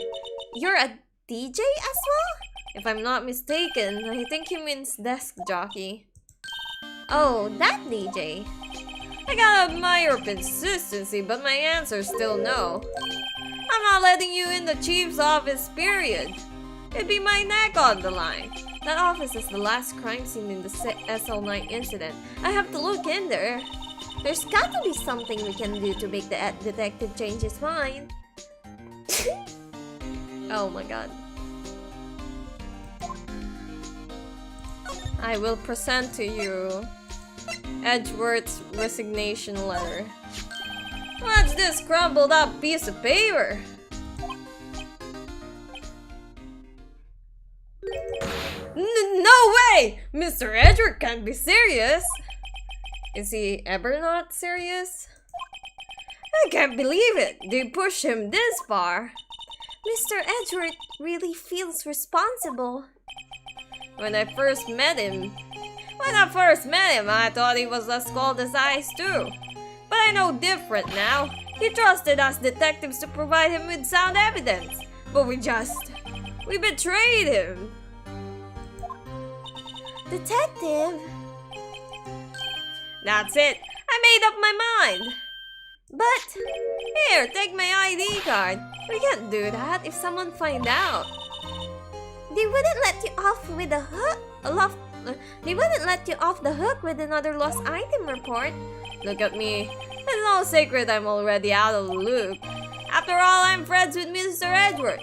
You're a DJ as well? If I'm not mistaken, I think he means desk jockey. Oh, that DJ. I gotta admire your consistency, but my answer's still no. I'm not letting you in the chief's office, period. It'd be my neck on the line. That office is the last crime scene in the SL9 incident. I have to look in there. There's got to be something we can do to make the detective change his mind. Oh my god. I will present to you Edgeworth's resignation letter. What's this crumpled up piece of paper? No way! Mr. Edgeworth can't be serious! Is he ever not serious? I can't believe it! They pushed him this far! Mr. Edgeworth really feels responsible. When I first met him, I thought he was as cold as ice too. But I know different now. He trusted us detectives to provide him with sound evidence. But we betrayed him. Detective? That's it. I made up my mind. But... Here, take my ID card. We can't do that if someone finds out. They wouldn't let you off with a They wouldn't let you off the hook with another lost item report. Look at me. It's no secret I'm already out of the loop. After all, I'm friends with Mr. Edgeworth.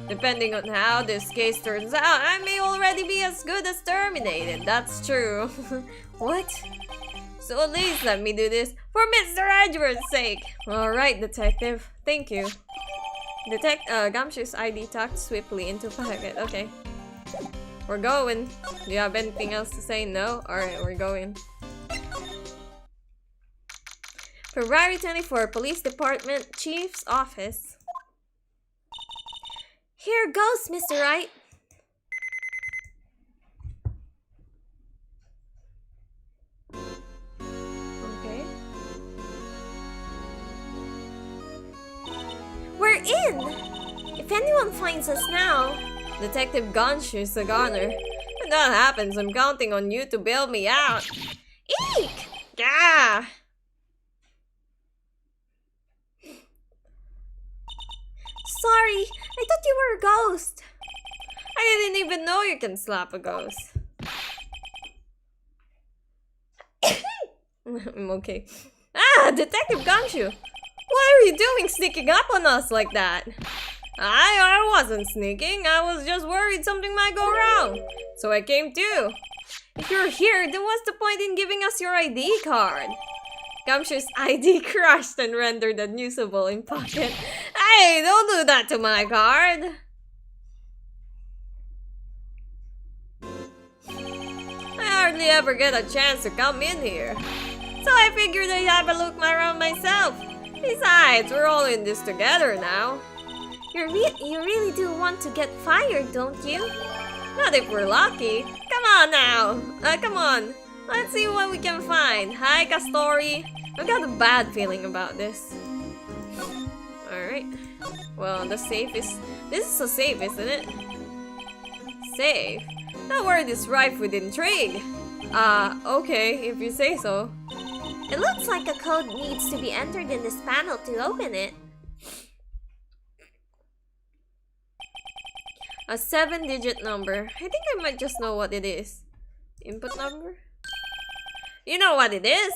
Depending on how this case turns out, I may already be as good as terminated. That's true. What? So at least let me do this for Mr. Edgeworth's sake. Alright, detective. Thank you. Gumshoe's ID tucked swiftly into pocket. Okay. We're going. Do you have anything else to say? No? Alright, we're going. February 24, Police Department, Chief's Office. Here goes, Mr. Wright. Okay. We're in! If anyone finds us now... Detective Gumshoe's a goner. When that happens, I'm counting on you to bail me out. Eek! Gah! Sorry, I thought you were a ghost. I didn't even know you can slap a ghost. I'm okay. Ah, Detective Gumshoe! What are you doing sneaking up on us like that? I wasn't sneaking. I was just worried something might go wrong. So I came too. If you're here, then what's the point in giving us your ID card? Gumshoe's ID crushed and rendered unusable in pocket. Hey, don't do that to my card! I hardly ever get a chance to come in here. So I figured I'd have a look around myself. Besides, we're all in this together now. You really do want to get fired, don't you? Not if we're lucky. Come on now. Come on. Let's see what we can find. Hi, Castori. I've got a bad feeling about this. Alright. Well, the safe is... This is a safe, isn't it? Safe? That word is rife with intrigue. Okay, if you say so. It looks like a code needs to be entered in this panel to open it. A 7-digit number. I think I might just know what it is. Input number? You know what it is?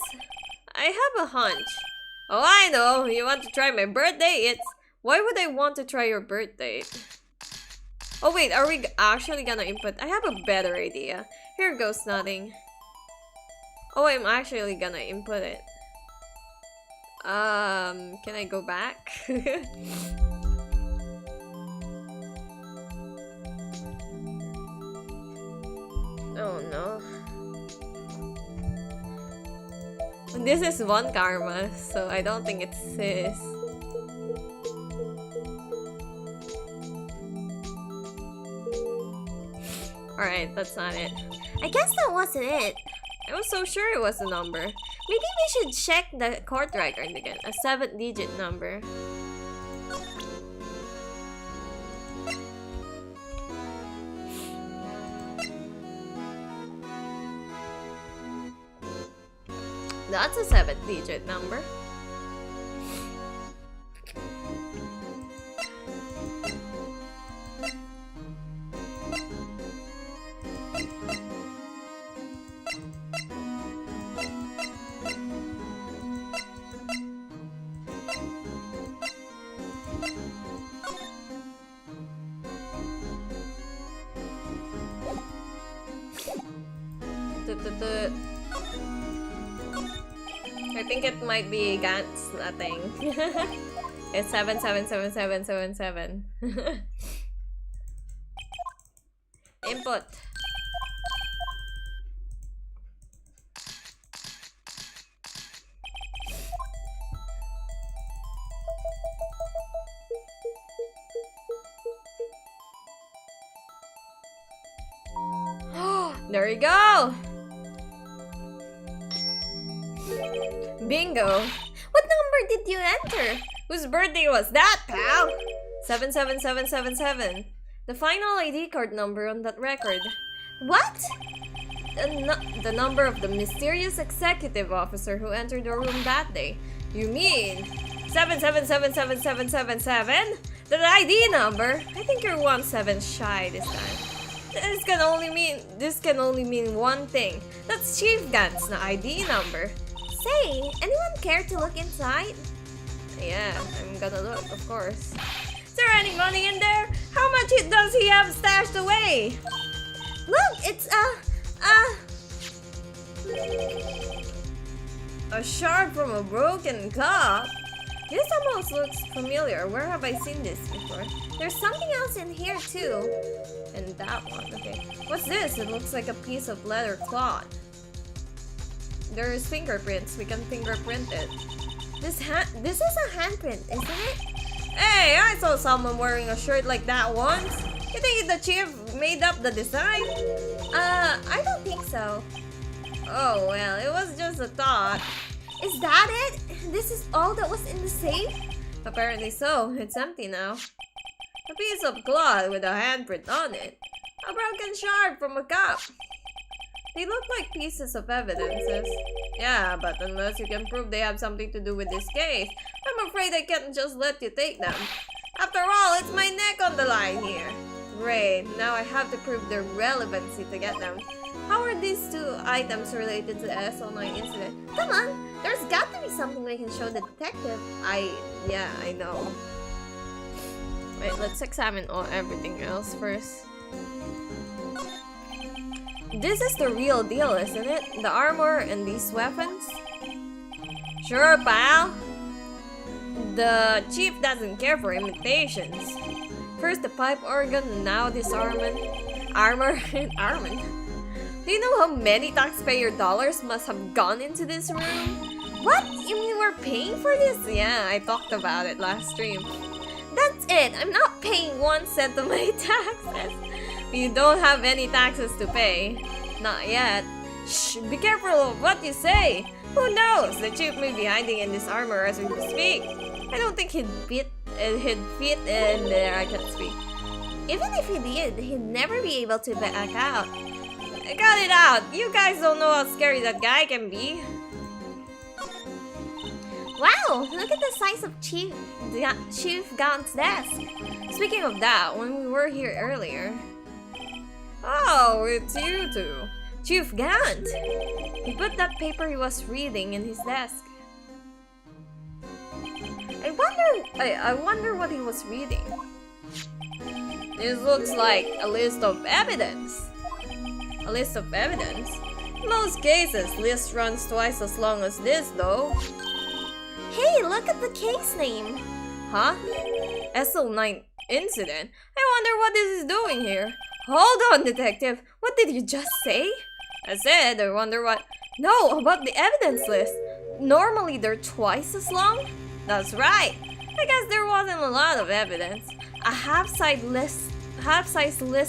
I have a hunch. Oh, I know. You want to try my birthday? Why would I want to try your birthday? Oh wait, are we actually gonna input? I have a better idea. Here goes nothing. Oh, I'm actually gonna input it. Can I go back? Oh no. This is one karma, so I don't think it's his. Alright, that's not it. I guess that wasn't it. I was so sure it was a number. Maybe we should check the court record again. A 7-digit number. That's a 7-digit number. I think it might be Gantz, that thing. It's 777777. Input. There you go! Bingo! What number did you enter? Whose birthday was that, pal? 77777. The final ID card number on that record. What? The number of the mysterious executive officer who entered the room that day. You mean 7777777? The ID number? I think you're 17 shy this time. This can only mean one thing. That's Chief Gant's ID number. Say, anyone care to look inside? Yeah, I'm gonna look, of course. Is there any money in there? How much does he have stashed away? Look, it's a shard from a broken cup. This almost looks familiar. Where have I seen this before? There's something else in here too. And that one, okay. What's this? It looks like a piece of leather cloth. There's fingerprints. We can fingerprint it. This is a handprint, isn't it? Hey, I saw someone wearing a shirt like that once. You think the chief made up the design? I don't think so. Oh, well, it was just a thought. Is that it? This is all that was in the safe? Apparently so. It's empty now. A piece of cloth with a handprint on it. A broken shard from a cup. They look like pieces of evidences. Yeah, but unless you can prove they have something to do with this case, I'm afraid I can't just let you take them. After all, it's my neck on the line here. Great, now I have to prove their relevancy to get them. How are these two items related to the SO9 incident? Come on, there's got to be something we can show the detective. Yeah, I know. Wait, let's examine everything else first. This is the real deal, isn't it? The armor and these weapons? Sure, pal. The chief doesn't care for imitations. First the pipe organ, now this armor and armament. Do you know how many taxpayer dollars must have gone into this room? What? You mean we're paying for this? Yeah, I talked about it last stream. That's it! I'm not paying 1 cent of my taxes! You don't have any taxes to pay. Not yet. Shh! Be careful of what you say! Who knows? The chief may be hiding in this armor as we speak. I don't think he'd fit in there. I can't speak. Even if he did, he'd never be able to back out. Cut it out! You guys don't know how scary that guy can be. Wow! Look at the size of Chief Gant's desk. Speaking of that, when we were here earlier... Oh, it's you two. Chief Gant! He put that paper he was reading in his desk. I wonder what he was reading. This looks like a list of evidence. A list of evidence? In most cases, list runs twice as long as this, though. Hey, look at the case name! Huh? SO9 incident? I wonder what this is doing here. Hold on, detective! What did you just say? I said, I wonder what... No, about the evidence list. Normally they're twice as long? That's right. I guess there wasn't a lot of evidence. A half-size list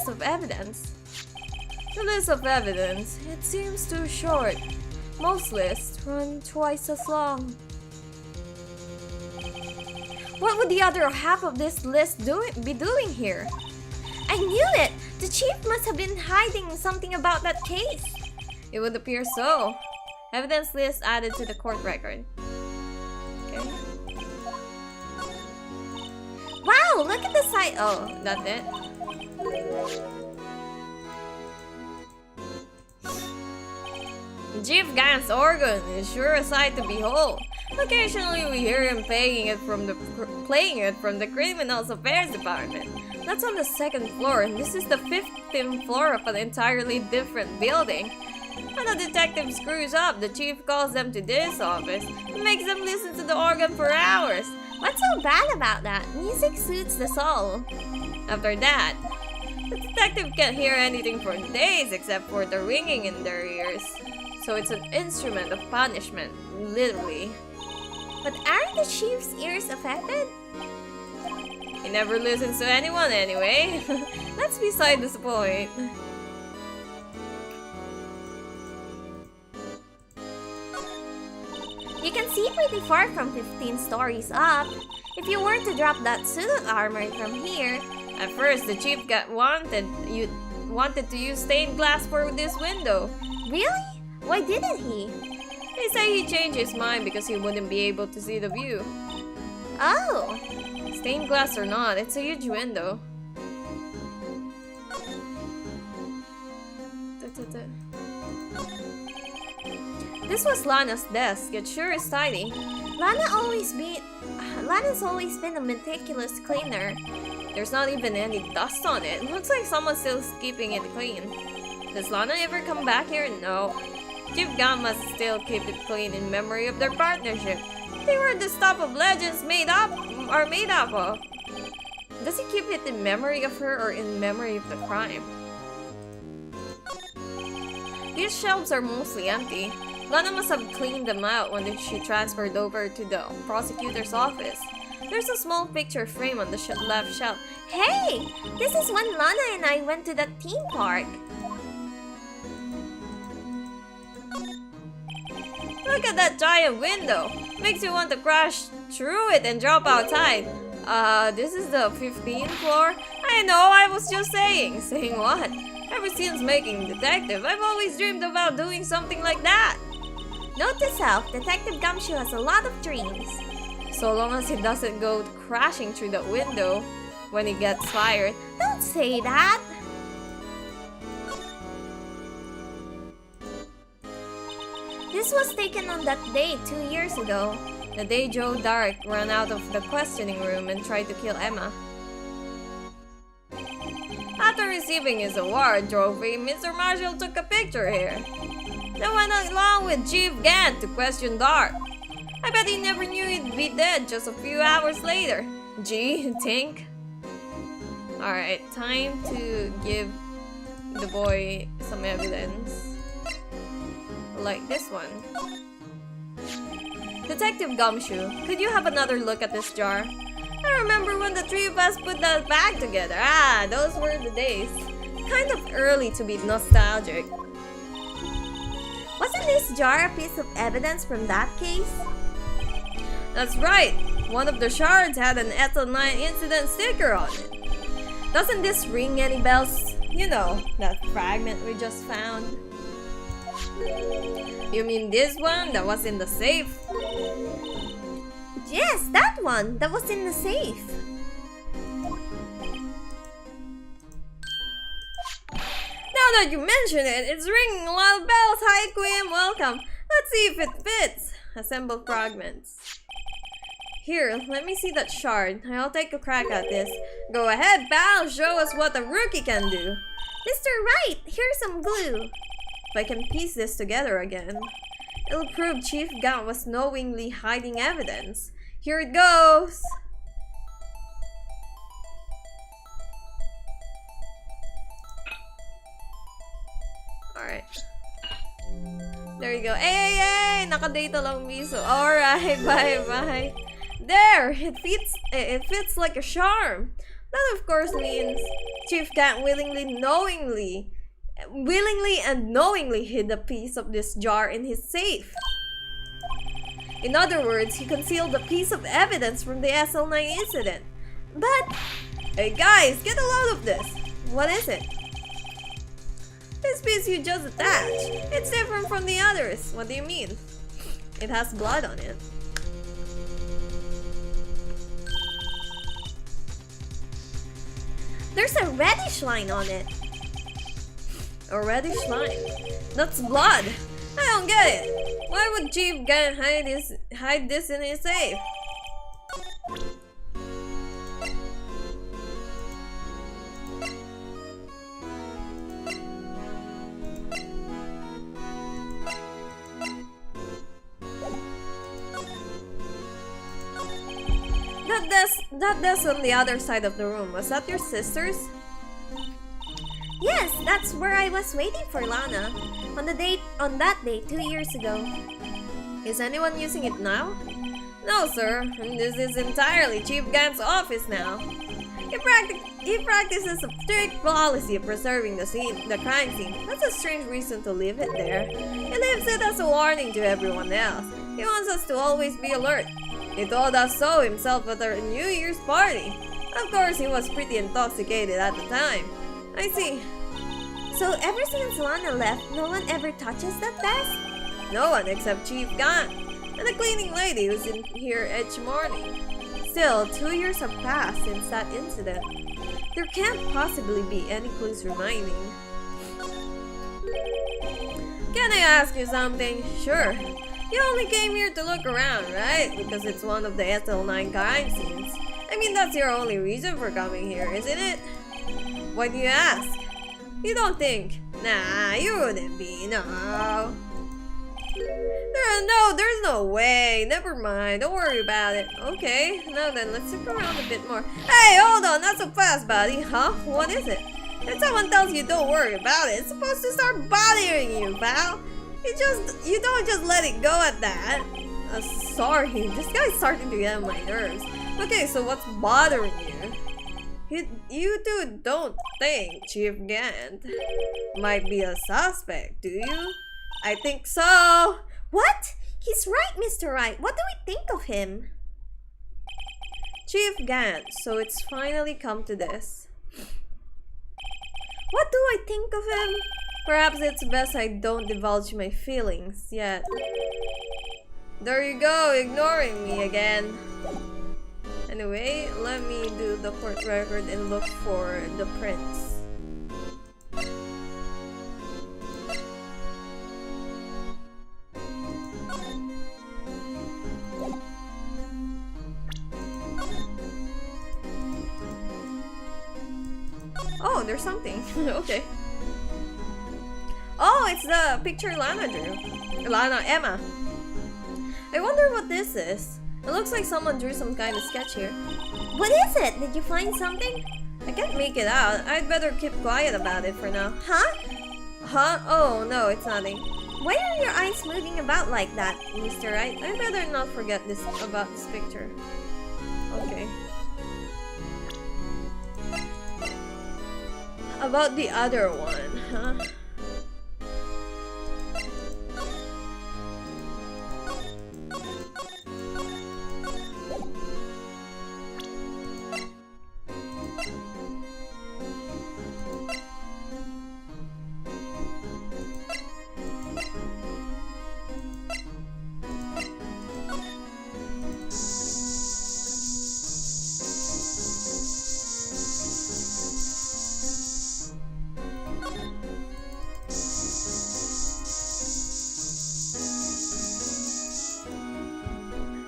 of evidence. The list of evidence, it seems too short. Most lists run twice as long. What would the other half of this list be doing here? I knew it! The chief must have been hiding something about that case. It would appear so. Evidence list added to the court record. Okay. Wow, look at the site. Oh, that's it. Chief Gant's organ is sure a sight to behold. Occasionally we hear him playing it from the Criminal Affairs Department. That's on the 2nd floor, and this is the 15th floor of an entirely different building. When a detective screws up, the chief calls them to this office and makes them listen to the organ for hours. What's so bad about that? Music soothes the soul. After that, the detective can't hear anything for days except for the ringing in their ears. So it's an instrument of punishment, literally. But aren't the chief's ears affected? He never listens to anyone anyway. That's beside the point. You can see pretty far from 15 stories up. If you were to drop that suit of armor from here, at first the chief wanted to use stained glass for this window. Really? Why didn't he? They say he changed his mind because he wouldn't be able to see the view. Oh! Stained glass or not, it's a huge window. This was Lana's desk. It sure is tidy. Lana's always been a meticulous cleaner. There's not even any dust on it. Looks like someone's still keeping it clean. Does Lana ever come back here? No. Chief Gant must still keep it clean in memory of their partnership. They were the stuff of legends made up of. Does he keep it in memory of her or in memory of the crime? These shelves are mostly empty. Lana must have cleaned them out when she transferred over to the prosecutor's office. There's a small picture frame on the left shelf. Hey! This is when Lana and I went to that theme park. Look at that giant window. Makes you want to crash through it and drop outside. This is the 15th floor? I know, I was just saying. Saying what? Ever since making Detective, I've always dreamed about doing something like that. Note to self, Detective Gumshoe has a lot of dreams. So long as he doesn't go crashing through the window when he gets fired. Don't say that! This was taken on that day 2 years ago. The day Joe Dark ran out of the questioning room and tried to kill Emma. After receiving his award trophy, Mr. Marshall took a picture here. Then went along with Chief Gant to question Dark. I bet he never knew he'd be dead just a few hours later. Gee, think. Alright, time to give the boy some evidence. Like this one. Detective Gumshoe, could you have another look at this jar? I remember when the three of us put that bag together. Ah, those were the days. Kind of early to be nostalgic. Wasn't this jar a piece of evidence from that case? That's right. One of the shards had an SL9 incident sticker on it. Doesn't this ring any bells? You know, that fragment we just found. You mean this one that was in the safe? Yes, that one that was in the safe. Now that you mention it, it's ringing a lot of bells. Hi, Queen, welcome. Let's see if it fits. Assemble fragments. Here, let me see that shard. I'll take a crack at this. Go ahead, pal. Show us what a rookie can do. Mr. Wright, here's some glue. If I can piece this together again, it'll prove Chief Gant was knowingly hiding evidence. Here it goes! Alright. There you go. Hey! Nakadata lang miso. Alright, bye. There! It fits like a charm. That of course means Chief Gant willingly and knowingly hid a piece of this jar in his safe. In other words, he concealed a piece of evidence from the SL9 incident. But, hey guys, get a load of this. What is it? This piece you just attached. It's different from the others. What do you mean? It has blood on it. There's a reddish line on it. A reddish line. That's blood. I don't get it. Why would Chief Gan hide this in his safe? That desk on the other side of the room, was that your sister's? Yes, that's where I was waiting for Lana. On that day 2 years ago. Is anyone using it now? No, sir. This is entirely Chief Gan's office now. He practices a strict policy of preserving the crime scene. That's a strange reason to leave it there. He leaves it as a warning to everyone else. He wants us to always be alert. He told us so himself at our New Year's party. Of course, he was pretty intoxicated at the time. I see. So ever since Lana left, no one ever touches that desk? No one except Chief Gan and the cleaning lady who's in here each morning. Still, 2 years have passed since that incident. There can't possibly be any clues remaining. Can I ask you something? Sure. You only came here to look around, right? Because it's one of the SL9 crime scenes. I mean, that's your only reason for coming here, isn't it? Why do you ask? You don't think? Nah, you wouldn't be, no. There's no way. Never mind, don't worry about it. Okay, now then, let's look around a bit more. Hey, hold on, not so fast, buddy. Huh? What is it? If someone tells you don't worry about it, it's supposed to start bothering you, pal. You don't just let it go at that. Sorry, this guy's starting to get on my nerves. Okay, so what's bothering you? You two don't think Chief Gant might be a suspect, do you? I think so. What? He's right, Mr. Wright. What do we think of him? Chief Gant, so it's finally come to this. What do I think of him? Perhaps it's best I don't divulge my feelings yet. There you go, ignoring me again. Anyway, let me do the court record and look for the prints. Oh, there's something. Okay. Oh, it's the picture Lana drew. Emma. I wonder what this is. It looks like someone drew some kind of sketch here. What is it? Did you find something? I can't make it out. I'd better keep quiet about it for now. Huh? Huh? Oh, no, it's nothing. Why are your eyes moving about like that, Mr. Wright? I'd better not forget about this picture. Okay. About the other one, huh?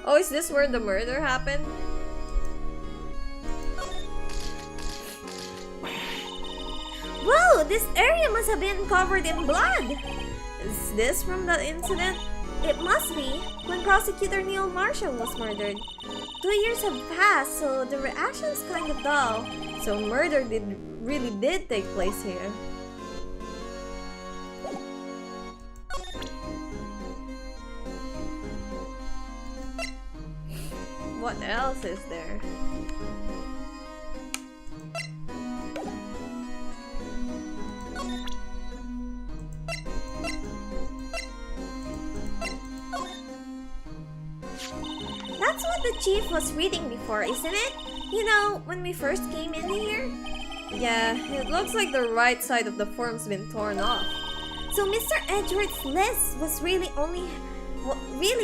Oh, is this where the murder happened? Whoa, this area must have been covered in blood. Is this from that incident? It must be, when Prosecutor Neil Marshall was murdered. 2 years have passed, so the reaction's kind of dull. So murder really did take place here. What else is there? That's what the chief was reading before, isn't it? You know, when we first came in here? Yeah, it looks like the right side of the form's been torn off. So Mr. Edward's list was really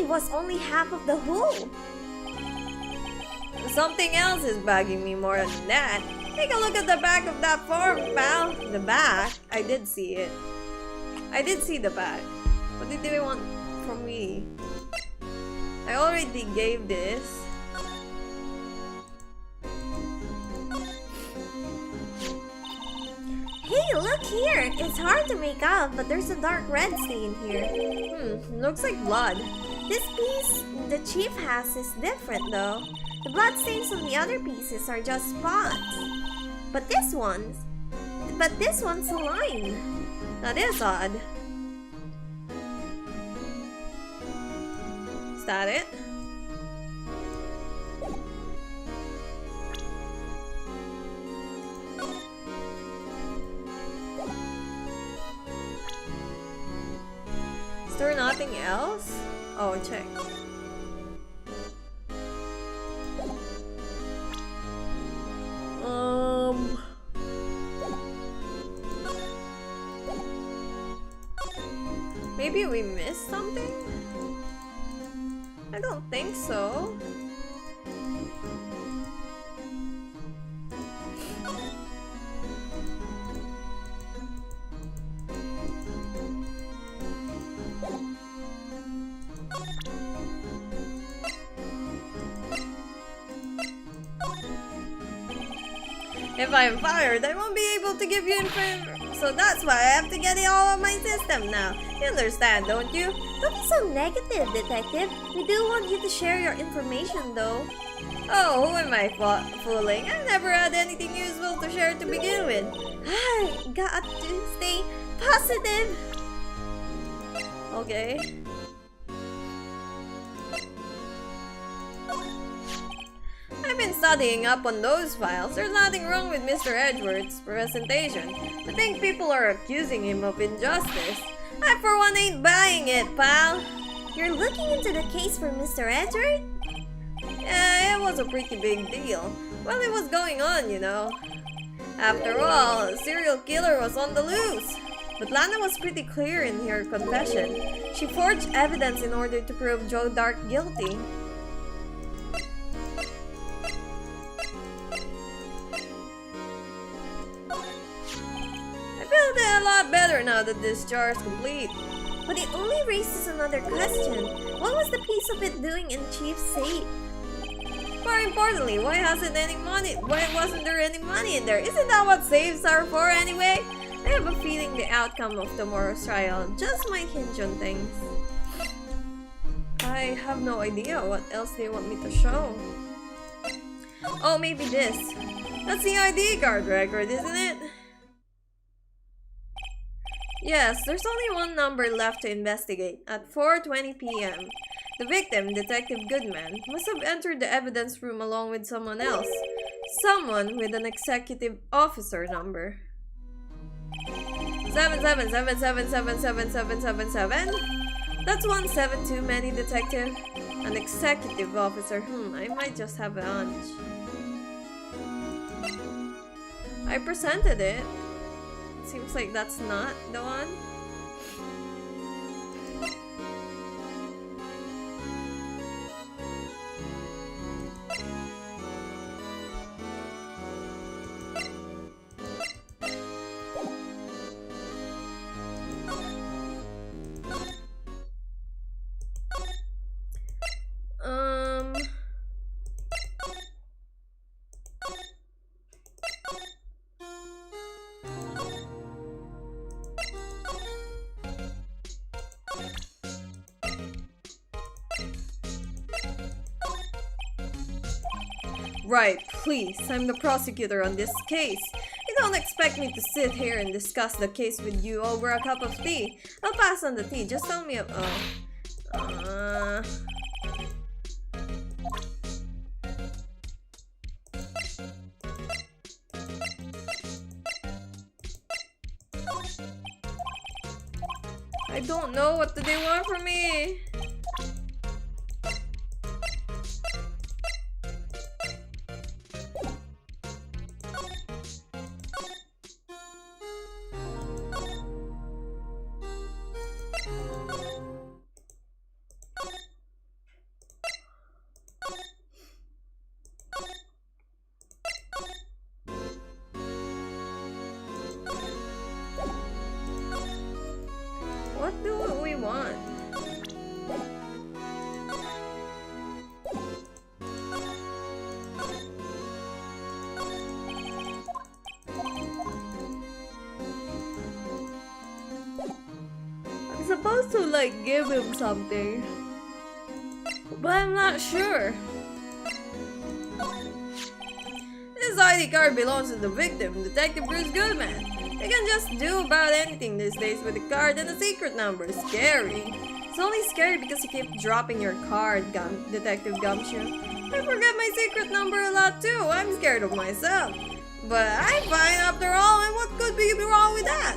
was only half of the whole. Something else is bugging me more than that. Take a look at the back of that form, pal. The back? I did see it. I did see the back. What did they want from me? I already gave this. Hey, look here! It's hard to make out, but there's a dark red stain here. Looks like blood. This piece the chief has is different though. The blood stains on the other pieces are just spots. But this one's a line. That is odd. Is that it? Is there nothing else? Oh, check. Maybe we missed something? I don't think so. If I'm fired, I won't be able to give you information. So that's why I have to get it all on my system now. You understand, don't you? Don't be so negative, detective. We do want you to share your information though. Oh, who am I fooling? I never had anything useful to share to begin with. Got to stay positive. Okay. I've been studying up on those files. There's nothing wrong with Mr. Edwards' presentation. I think people are accusing him of injustice. I for one ain't buying it, pal. You're looking into the case for Mr. Edward? Yeah, it was a pretty big deal. Well, it was going on, you know. After all, a serial killer was on the loose. But Lana was pretty clear in her confession. She forged evidence in order to prove Joe Dark guilty. I feel a lot better now that this jar is complete. But it only raises another question. What was the piece of it doing in Chief's safe? More importantly, why wasn't there any money in there? Isn't that what safes are for anyway? I have a feeling the outcome of tomorrow's trial just might hinge on things. I have no idea what else they want me to show. Oh, maybe this. That's the ID card record, isn't it? Yes, there's only one number left to investigate. At 4:20 p.m., the victim, Detective Goodman, must have entered the evidence room along with someone else. Someone with an executive officer number. 777777777. That's 17 too many, Detective. An executive officer. I might just have a hunch. I presented it. Seems like that's not the one. Right, please. I'm the prosecutor on this case. You don't expect me to sit here and discuss the case with you over a cup of tea. I'll pass on the tea. Just tell me. I don't know. What do they want from me? What do we want? I'm supposed to like give him something, but I'm not sure. This ID card belongs to the victim, Detective Bruce Goodman. They can just do about anything these days with a card and a secret number. Scary. It's only scary because you keep dropping your card, Detective Gumshoe. I forget my secret number a lot too. I'm scared of myself. But I'm fine after all, and what could be wrong with that?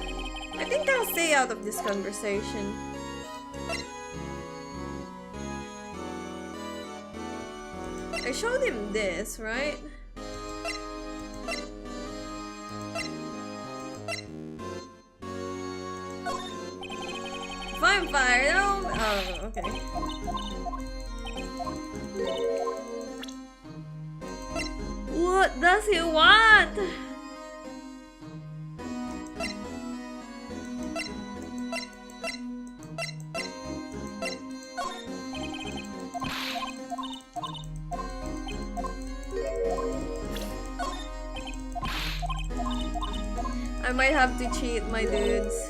I think I'll stay out of this conversation. I showed him this, right? If I'm fired, oh, okay. What does he want? I might have to cheat, my dudes.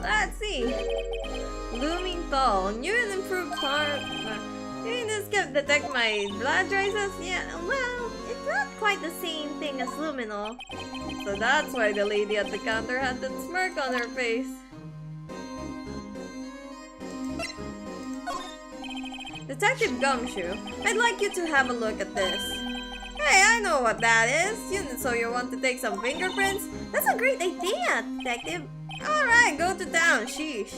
Let's see. Looming tall. New and improved car. You just can detect my blood traces? Yeah, well, it's not quite the same thing as luminol. So that's why the lady at the counter had that smirk on her face. Detective Gumshoe, I'd like you to have a look at this. Hey, I know what that is. So you want to take some fingerprints? That's a great idea, Detective. Alright, go to town, sheesh.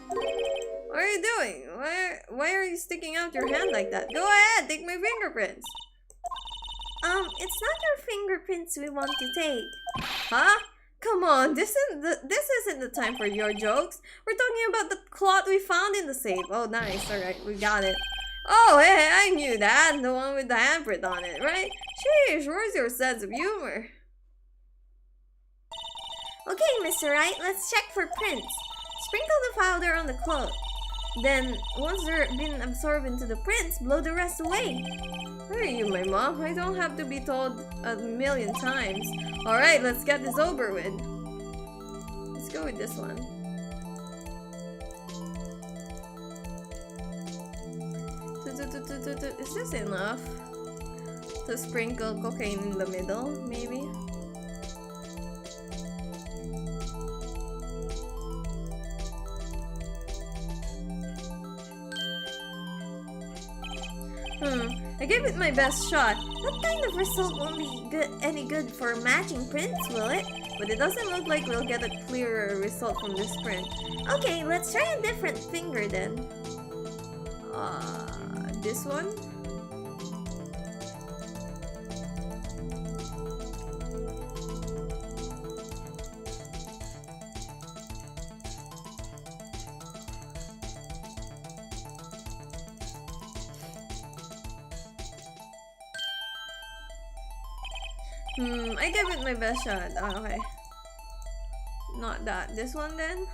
What are you doing? Why are you sticking out your hand like that? Go ahead, take my fingerprints. It's not your fingerprints we want to take. Huh? Come on, this isn't the time for your jokes. We're talking about the cloth we found in the safe. Oh, nice. Alright, we got it. Oh, hey, I knew that. The one with the handprint on it, right? Sheesh, where's your sense of humor? Okay, Mr. Wright, let's check for prints. Sprinkle the powder on the cloth. Then, once they're been absorbed into the prints, blow the rest away. Where are you, my mom? I don't have to be told a million times. Alright, let's get this over with. Let's go with this one. Is this enough to sprinkle cocaine in the middle, maybe? I gave it my best shot. That kind of result won't be any good for matching prints, will it? But it doesn't look like we'll get a clearer result from this print. Okay, let's try a different finger then. This one? I gave it my best shot. Okay. Not that. This one then?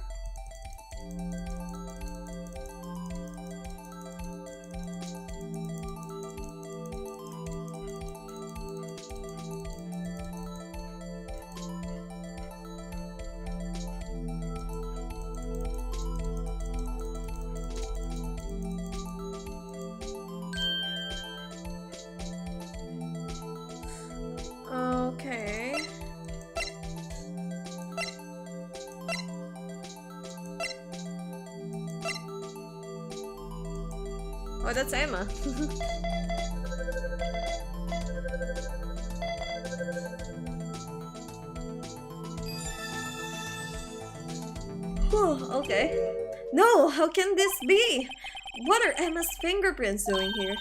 Okay. Oh, that's Emma. Oh, okay. No, how can this be? What are Emma's fingerprints doing here?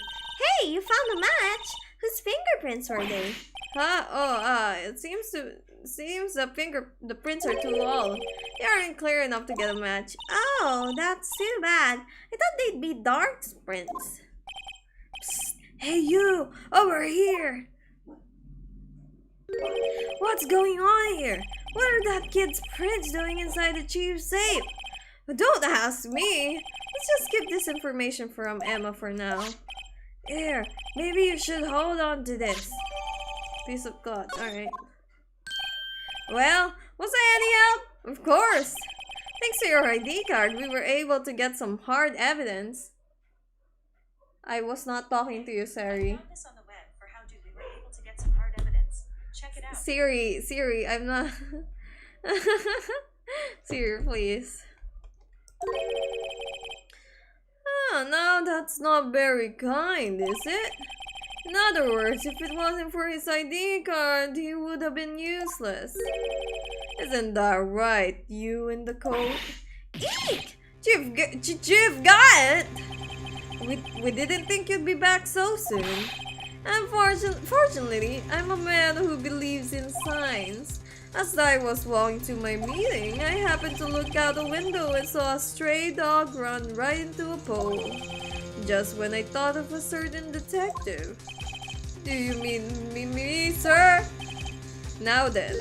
Hey, you found a match! Whose fingerprints were they? Huh? Oh, it seems the prints are too long. They aren't clear enough to get a match. Oh, that's too bad. I thought they'd be dark prints. Psst. Hey you! Over here! What's going on here? What are that kid's prints doing inside the chief's safe? Don't ask me! Let's just keep this information from Emma for now. Here, maybe you should hold on to this. Piece of cloth, alright. Well, was I any help? Of course! Thanks to your ID card, we were able to get some hard evidence. I was not talking to you, Sari. I found this on the web for how we were able to get some hard evidence. Check it out. Siri, I'm not... Siri, please. Oh, no, that's not very kind, is it? In other words, if it wasn't for his ID card, he would have been useless. Isn't that right, you in the coat? Eek! Chief got it! We didn't think you'd be back so soon. Fortunately, I'm a man who believes in signs. As I was walking to my meeting, I happened to look out the window and saw a stray dog run right into a pole. Just when I thought of a certain detective. Do you mean me, sir? Now then,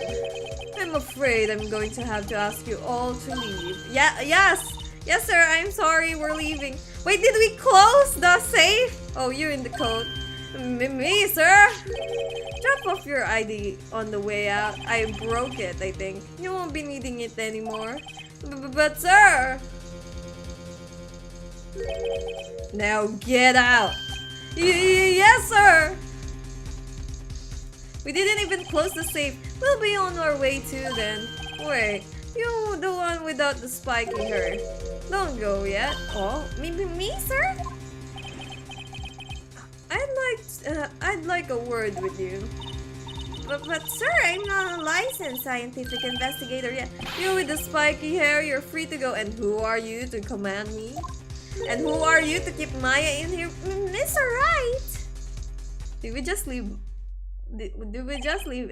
I'm afraid I'm going to have to ask you all to leave. Yes, sir, I'm sorry, we're leaving. Wait, did we close the safe? Oh, you're in the coat. Me, sir? Drop off your ID on the way out. I broke it, I think. You won't be needing it anymore. But, sir! Now get out! Yes, sir! We didn't even close the safe. We'll be on our way too then. Wait, you the one without the spiky hair. Don't go yet. Oh, me, sir? I'd like a word with you. But sir, I'm not a licensed scientific investigator yet. You with the spiky hair, you're free to go. And who are you to command me? And who are you to keep Maya in here? Mr. Wright! Did we just leave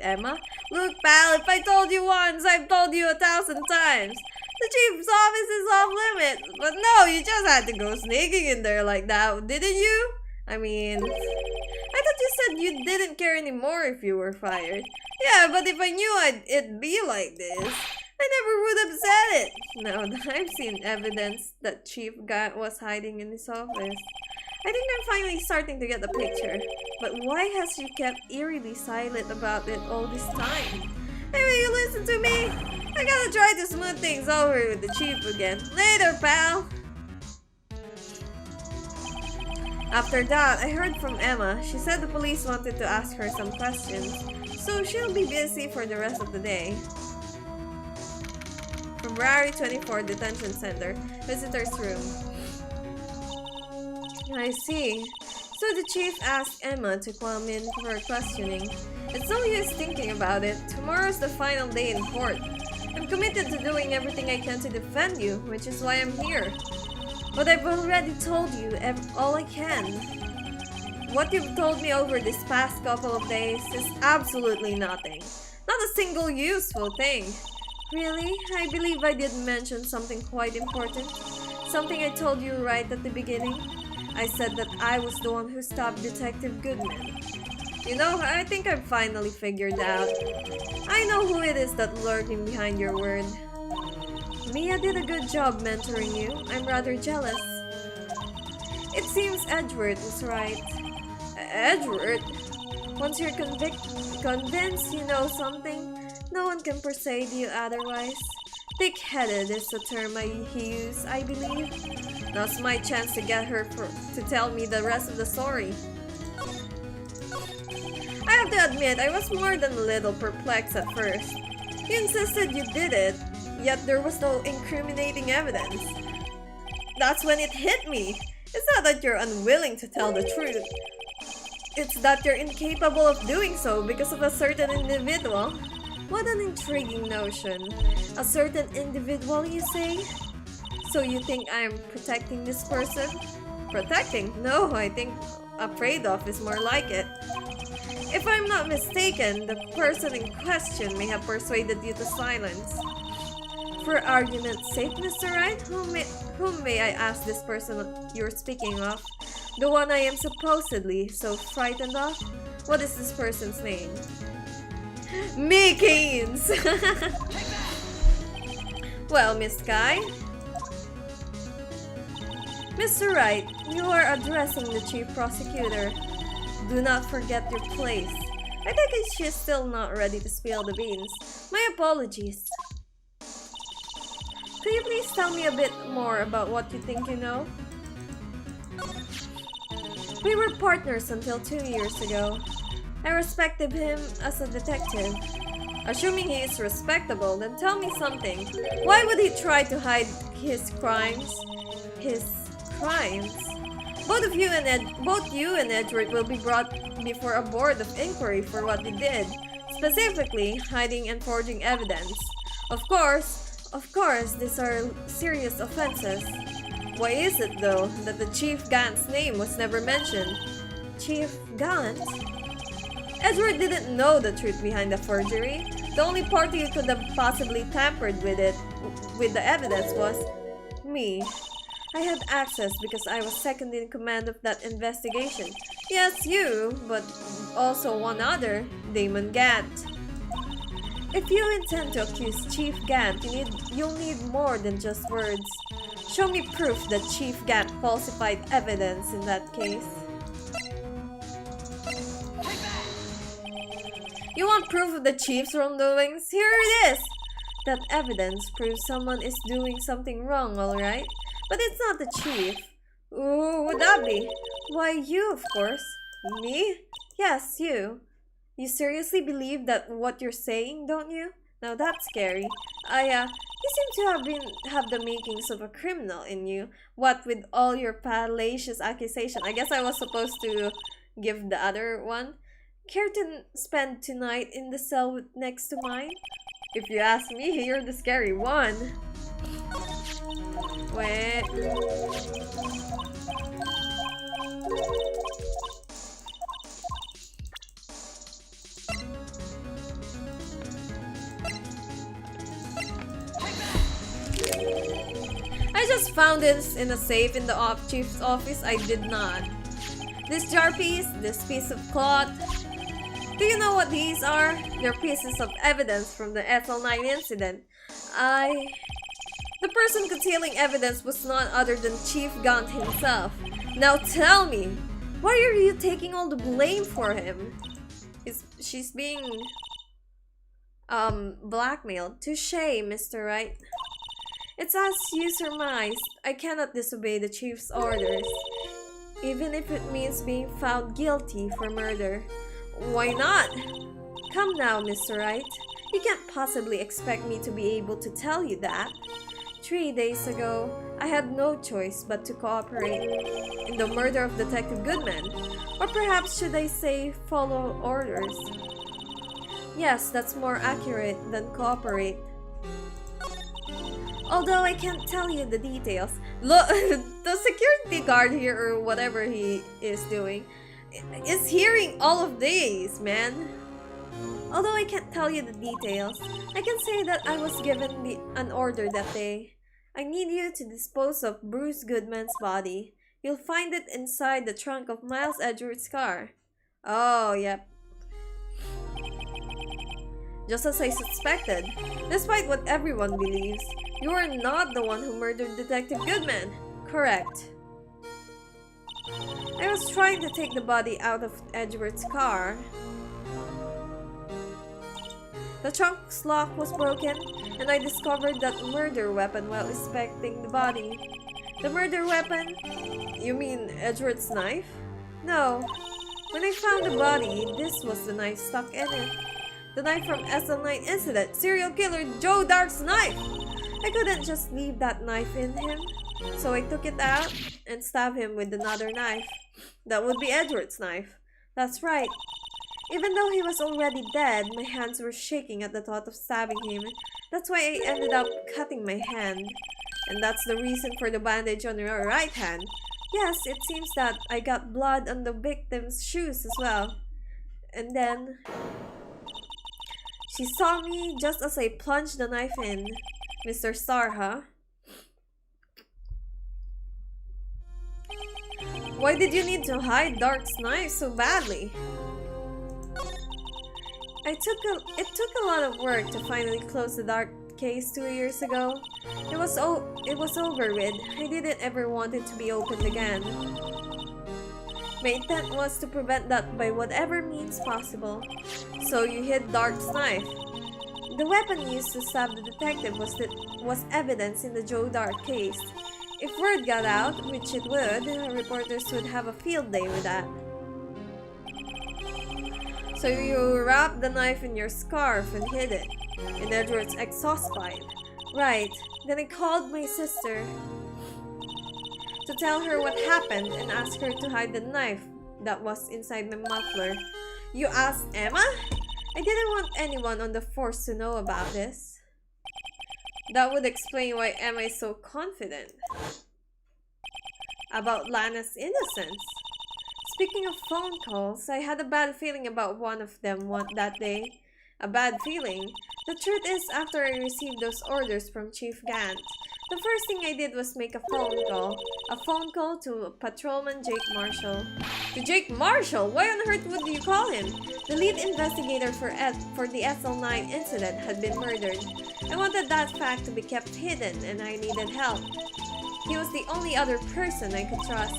Emma? Look, pal, if I told you once, I've told you 1,000 times. The chief's office is off limits. But no, you just had to go sneaking in there like that, didn't you? I mean, I thought you said you didn't care anymore if you were fired. Yeah, but if I knew it'd be like this, I never would have said it. Now that I've seen evidence that Chief Guy was hiding in his office, I think I'm finally starting to get the picture. But why has she kept eerily silent about it all this time? Hey, will you listen to me? I gotta try to smooth things over with the Chief again. Later, pal! After that, I heard from Emma. She said the police wanted to ask her some questions, so she'll be busy for the rest of the day. February 24 Detention Center, Visitor's Room. I see. So the chief asked Emma to come in for questioning. It's no use thinking about it. Tomorrow's the final day in court. I'm committed to doing everything I can to defend you, which is why I'm here. But I've already told you all I can. What you've told me over this past couple of days is absolutely nothing. Not a single useful thing. Really? I believe I did mention something quite important. Something I told you right at the beginning. I said that I was the one who stopped Detective Goodman. You know, I think I've finally figured out. I know who it is that's lurking behind your word. Mia did a good job mentoring you. I'm rather jealous. It seems Edward was right. Edward? Once you're convinced you know something, no one can persuade you otherwise. Thick-headed is the term he used, I believe. Now's my chance to get her to tell me the rest of the story. I have to admit, I was more than a little perplexed at first. You insisted you did it, yet there was no incriminating evidence. That's when it hit me. It's not that you're unwilling to tell the truth. It's that you're incapable of doing so because of a certain individual. What an intriguing notion. A certain individual, you say? So you think I'm protecting this person? Protecting? No, I think afraid of is more like it. If I'm not mistaken, the person in question may have persuaded you to silence. For argument's sake, Mr. Wright, whom may I ask this person you're speaking of? The one I am supposedly so frightened of? What is this person's name? Me, Keynes! Well, Miss Guy. Mr. Wright, you are addressing the Chief Prosecutor. Do not forget your place. I think she's still not ready to spill the beans. My apologies. Could you please tell me a bit more about what you think you know? We were partners until 2 years ago. I respected him as a detective. Assuming he is respectable, then tell me something. Why would he try to hide his crimes? Both you and Edward will be brought before a board of inquiry for what you did, specifically hiding and forging evidence. Of course, these are serious offenses. Why is it, though, that the Chief Gant's name was never mentioned? Chief Gant? Edward didn't know the truth behind the forgery. The only party who could have possibly tampered with the evidence was me. I had access because I was second in command of that investigation. Yes, you, but also one other, Damon Gant. If you intend to accuse Chief Gant, you'll need more than just words. Show me proof that Chief Gant falsified evidence in that case. You want proof of the Chief's wrongdoings? Here it is! That evidence proves someone is doing something wrong, alright? But it's not the Chief. Who would that be? Why, you, of course. Me? Yes, you. You seriously believe that what you're saying, don't you? Now that's scary. You seem to have the makings of a criminal in you. What with all your fallacious accusation? I guess I was supposed to give the other one. Care to spend tonight in the cell next to mine? If you ask me, you're the scary one. Wait. I just found this in a safe in the chief's office. I did not. This jar piece, this piece of cloth. Do you know what these are? They're pieces of evidence from the SL9 incident. The person concealing evidence was none other than Chief Gant himself. Now tell me, why are you taking all the blame for him? She's being blackmailed. Touché, Mr. Wright. It's as you surmised. I cannot disobey the Chief's orders, even if it means being found guilty for murder. Why not? Come now, Mr. Wright. You can't possibly expect me to be able to tell you that. 3 days ago, I had no choice but to cooperate in the murder of Detective Goodman. Or perhaps should I say follow orders? Yes, that's more accurate than cooperate. Although I can't tell you the details. Look, the security guard here, or whatever he is doing, is hearing all of these, man. Although I can't tell you the details, I can say that I was given an order that day. I need you to dispose of Bruce Goodman's body. You'll find it inside the trunk of Miles Edgeworth's car. Oh, yep. Just as I suspected, despite what everyone believes, you are not the one who murdered Detective Goodman. Correct. I was trying to take the body out of Edgeworth's car. The trunk's lock was broken, and I discovered that murder weapon while inspecting the body. The murder weapon? You mean Edgeworth's knife? No. When I found the body, this was the knife stuck in it. The knife from SL9 incident, serial killer Joe Dark's knife! I couldn't just leave that knife in him, so I took it out and stabbed him with another knife. That would be Edward's knife. That's right. Even though he was already dead, my hands were shaking at the thought of stabbing him. That's why I ended up cutting my hand. And that's the reason for the bandage on your right hand. Yes, it seems that I got blood on the victim's shoes as well. And then she saw me just as I plunged the knife in. Mr. Star, huh? Why did you need to hide Dark's knife so badly? It took a lot of work to finally close the Dark case 2 years ago. It was over with. I didn't ever want it to be opened again. My intent was to prevent that by whatever means possible. So you hid Dark's knife. The weapon used to stab the detective was evidence in the Joe Dark case. If word got out, which it would, reporters would have a field day with that. So you wrapped the knife in your scarf and hid it in Edward's exhaust pipe. Right. Then I called my sister to tell her what happened and ask her to hide the knife that was inside my muffler. You asked Emma? I didn't want anyone on the force to know about this. That would explain why Emma is so confident about Lana's innocence. Speaking of phone calls, I had a bad feeling about one of them that day. A bad feeling. The truth is, after I received those orders from Chief Gant, the first thing I did was make a phone call. A phone call to Patrolman Jake Marshall. To Jake Marshall? Why on earth would you call him? The lead investigator for the SL9 incident had been murdered. I wanted that fact to be kept hidden, and I needed help. He was the only other person I could trust.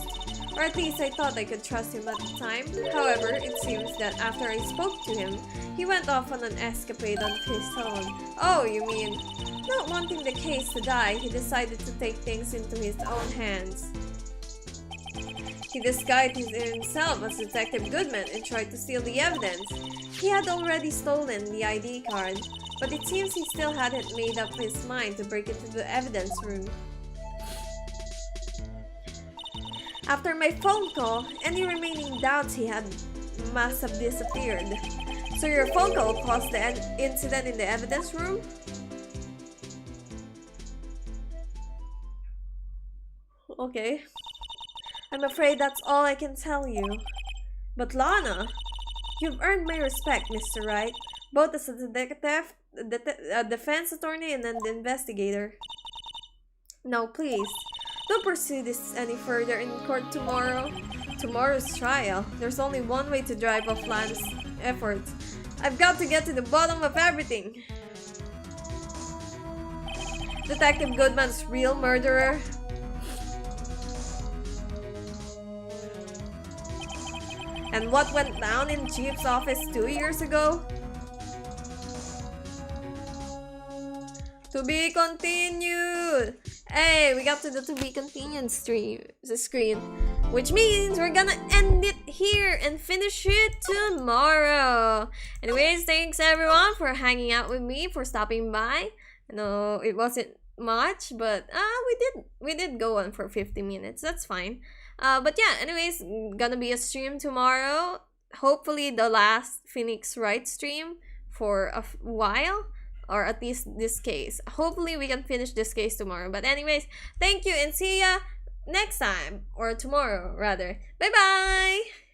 Or at least I thought I could trust him at the time. However, it seems that after I spoke to him, he went off on an escapade on his own. Oh, you mean, not wanting the case to die, he decided to take things into his own hands. He disguised himself as Detective Goodman and tried to steal the evidence. He had already stolen the ID card, but it seems he still hadn't made up his mind to break into the evidence room. After my phone call, any remaining doubts he had must have disappeared. So your phone call caused the incident in the evidence room? Okay. I'm afraid that's all I can tell you. But Lana, you've earned my respect, Mr. Wright, both as a detective, a defense attorney, and an investigator. Now please, don't pursue this any further in court tomorrow. Tomorrow's trial. There's only one way to drive off Lana's efforts. I've got to get to the bottom of everything. Detective Goodman's real murderer. And what went down in Chief's office 2 years ago? To be continued! Hey, we got to the to be continued screen. Which means we're gonna end it here and finish it tomorrow. Anyways, thanks everyone for hanging out with me, for stopping by. I know it wasn't much, but we did go on for 50 minutes. That's fine. But yeah, anyways, gonna be a stream tomorrow. Hopefully the last Phoenix Wright stream for a while. Or at least this case. Hopefully we can finish this case tomorrow. But anyways, thank you and see ya next time. Or tomorrow, rather. Bye-bye!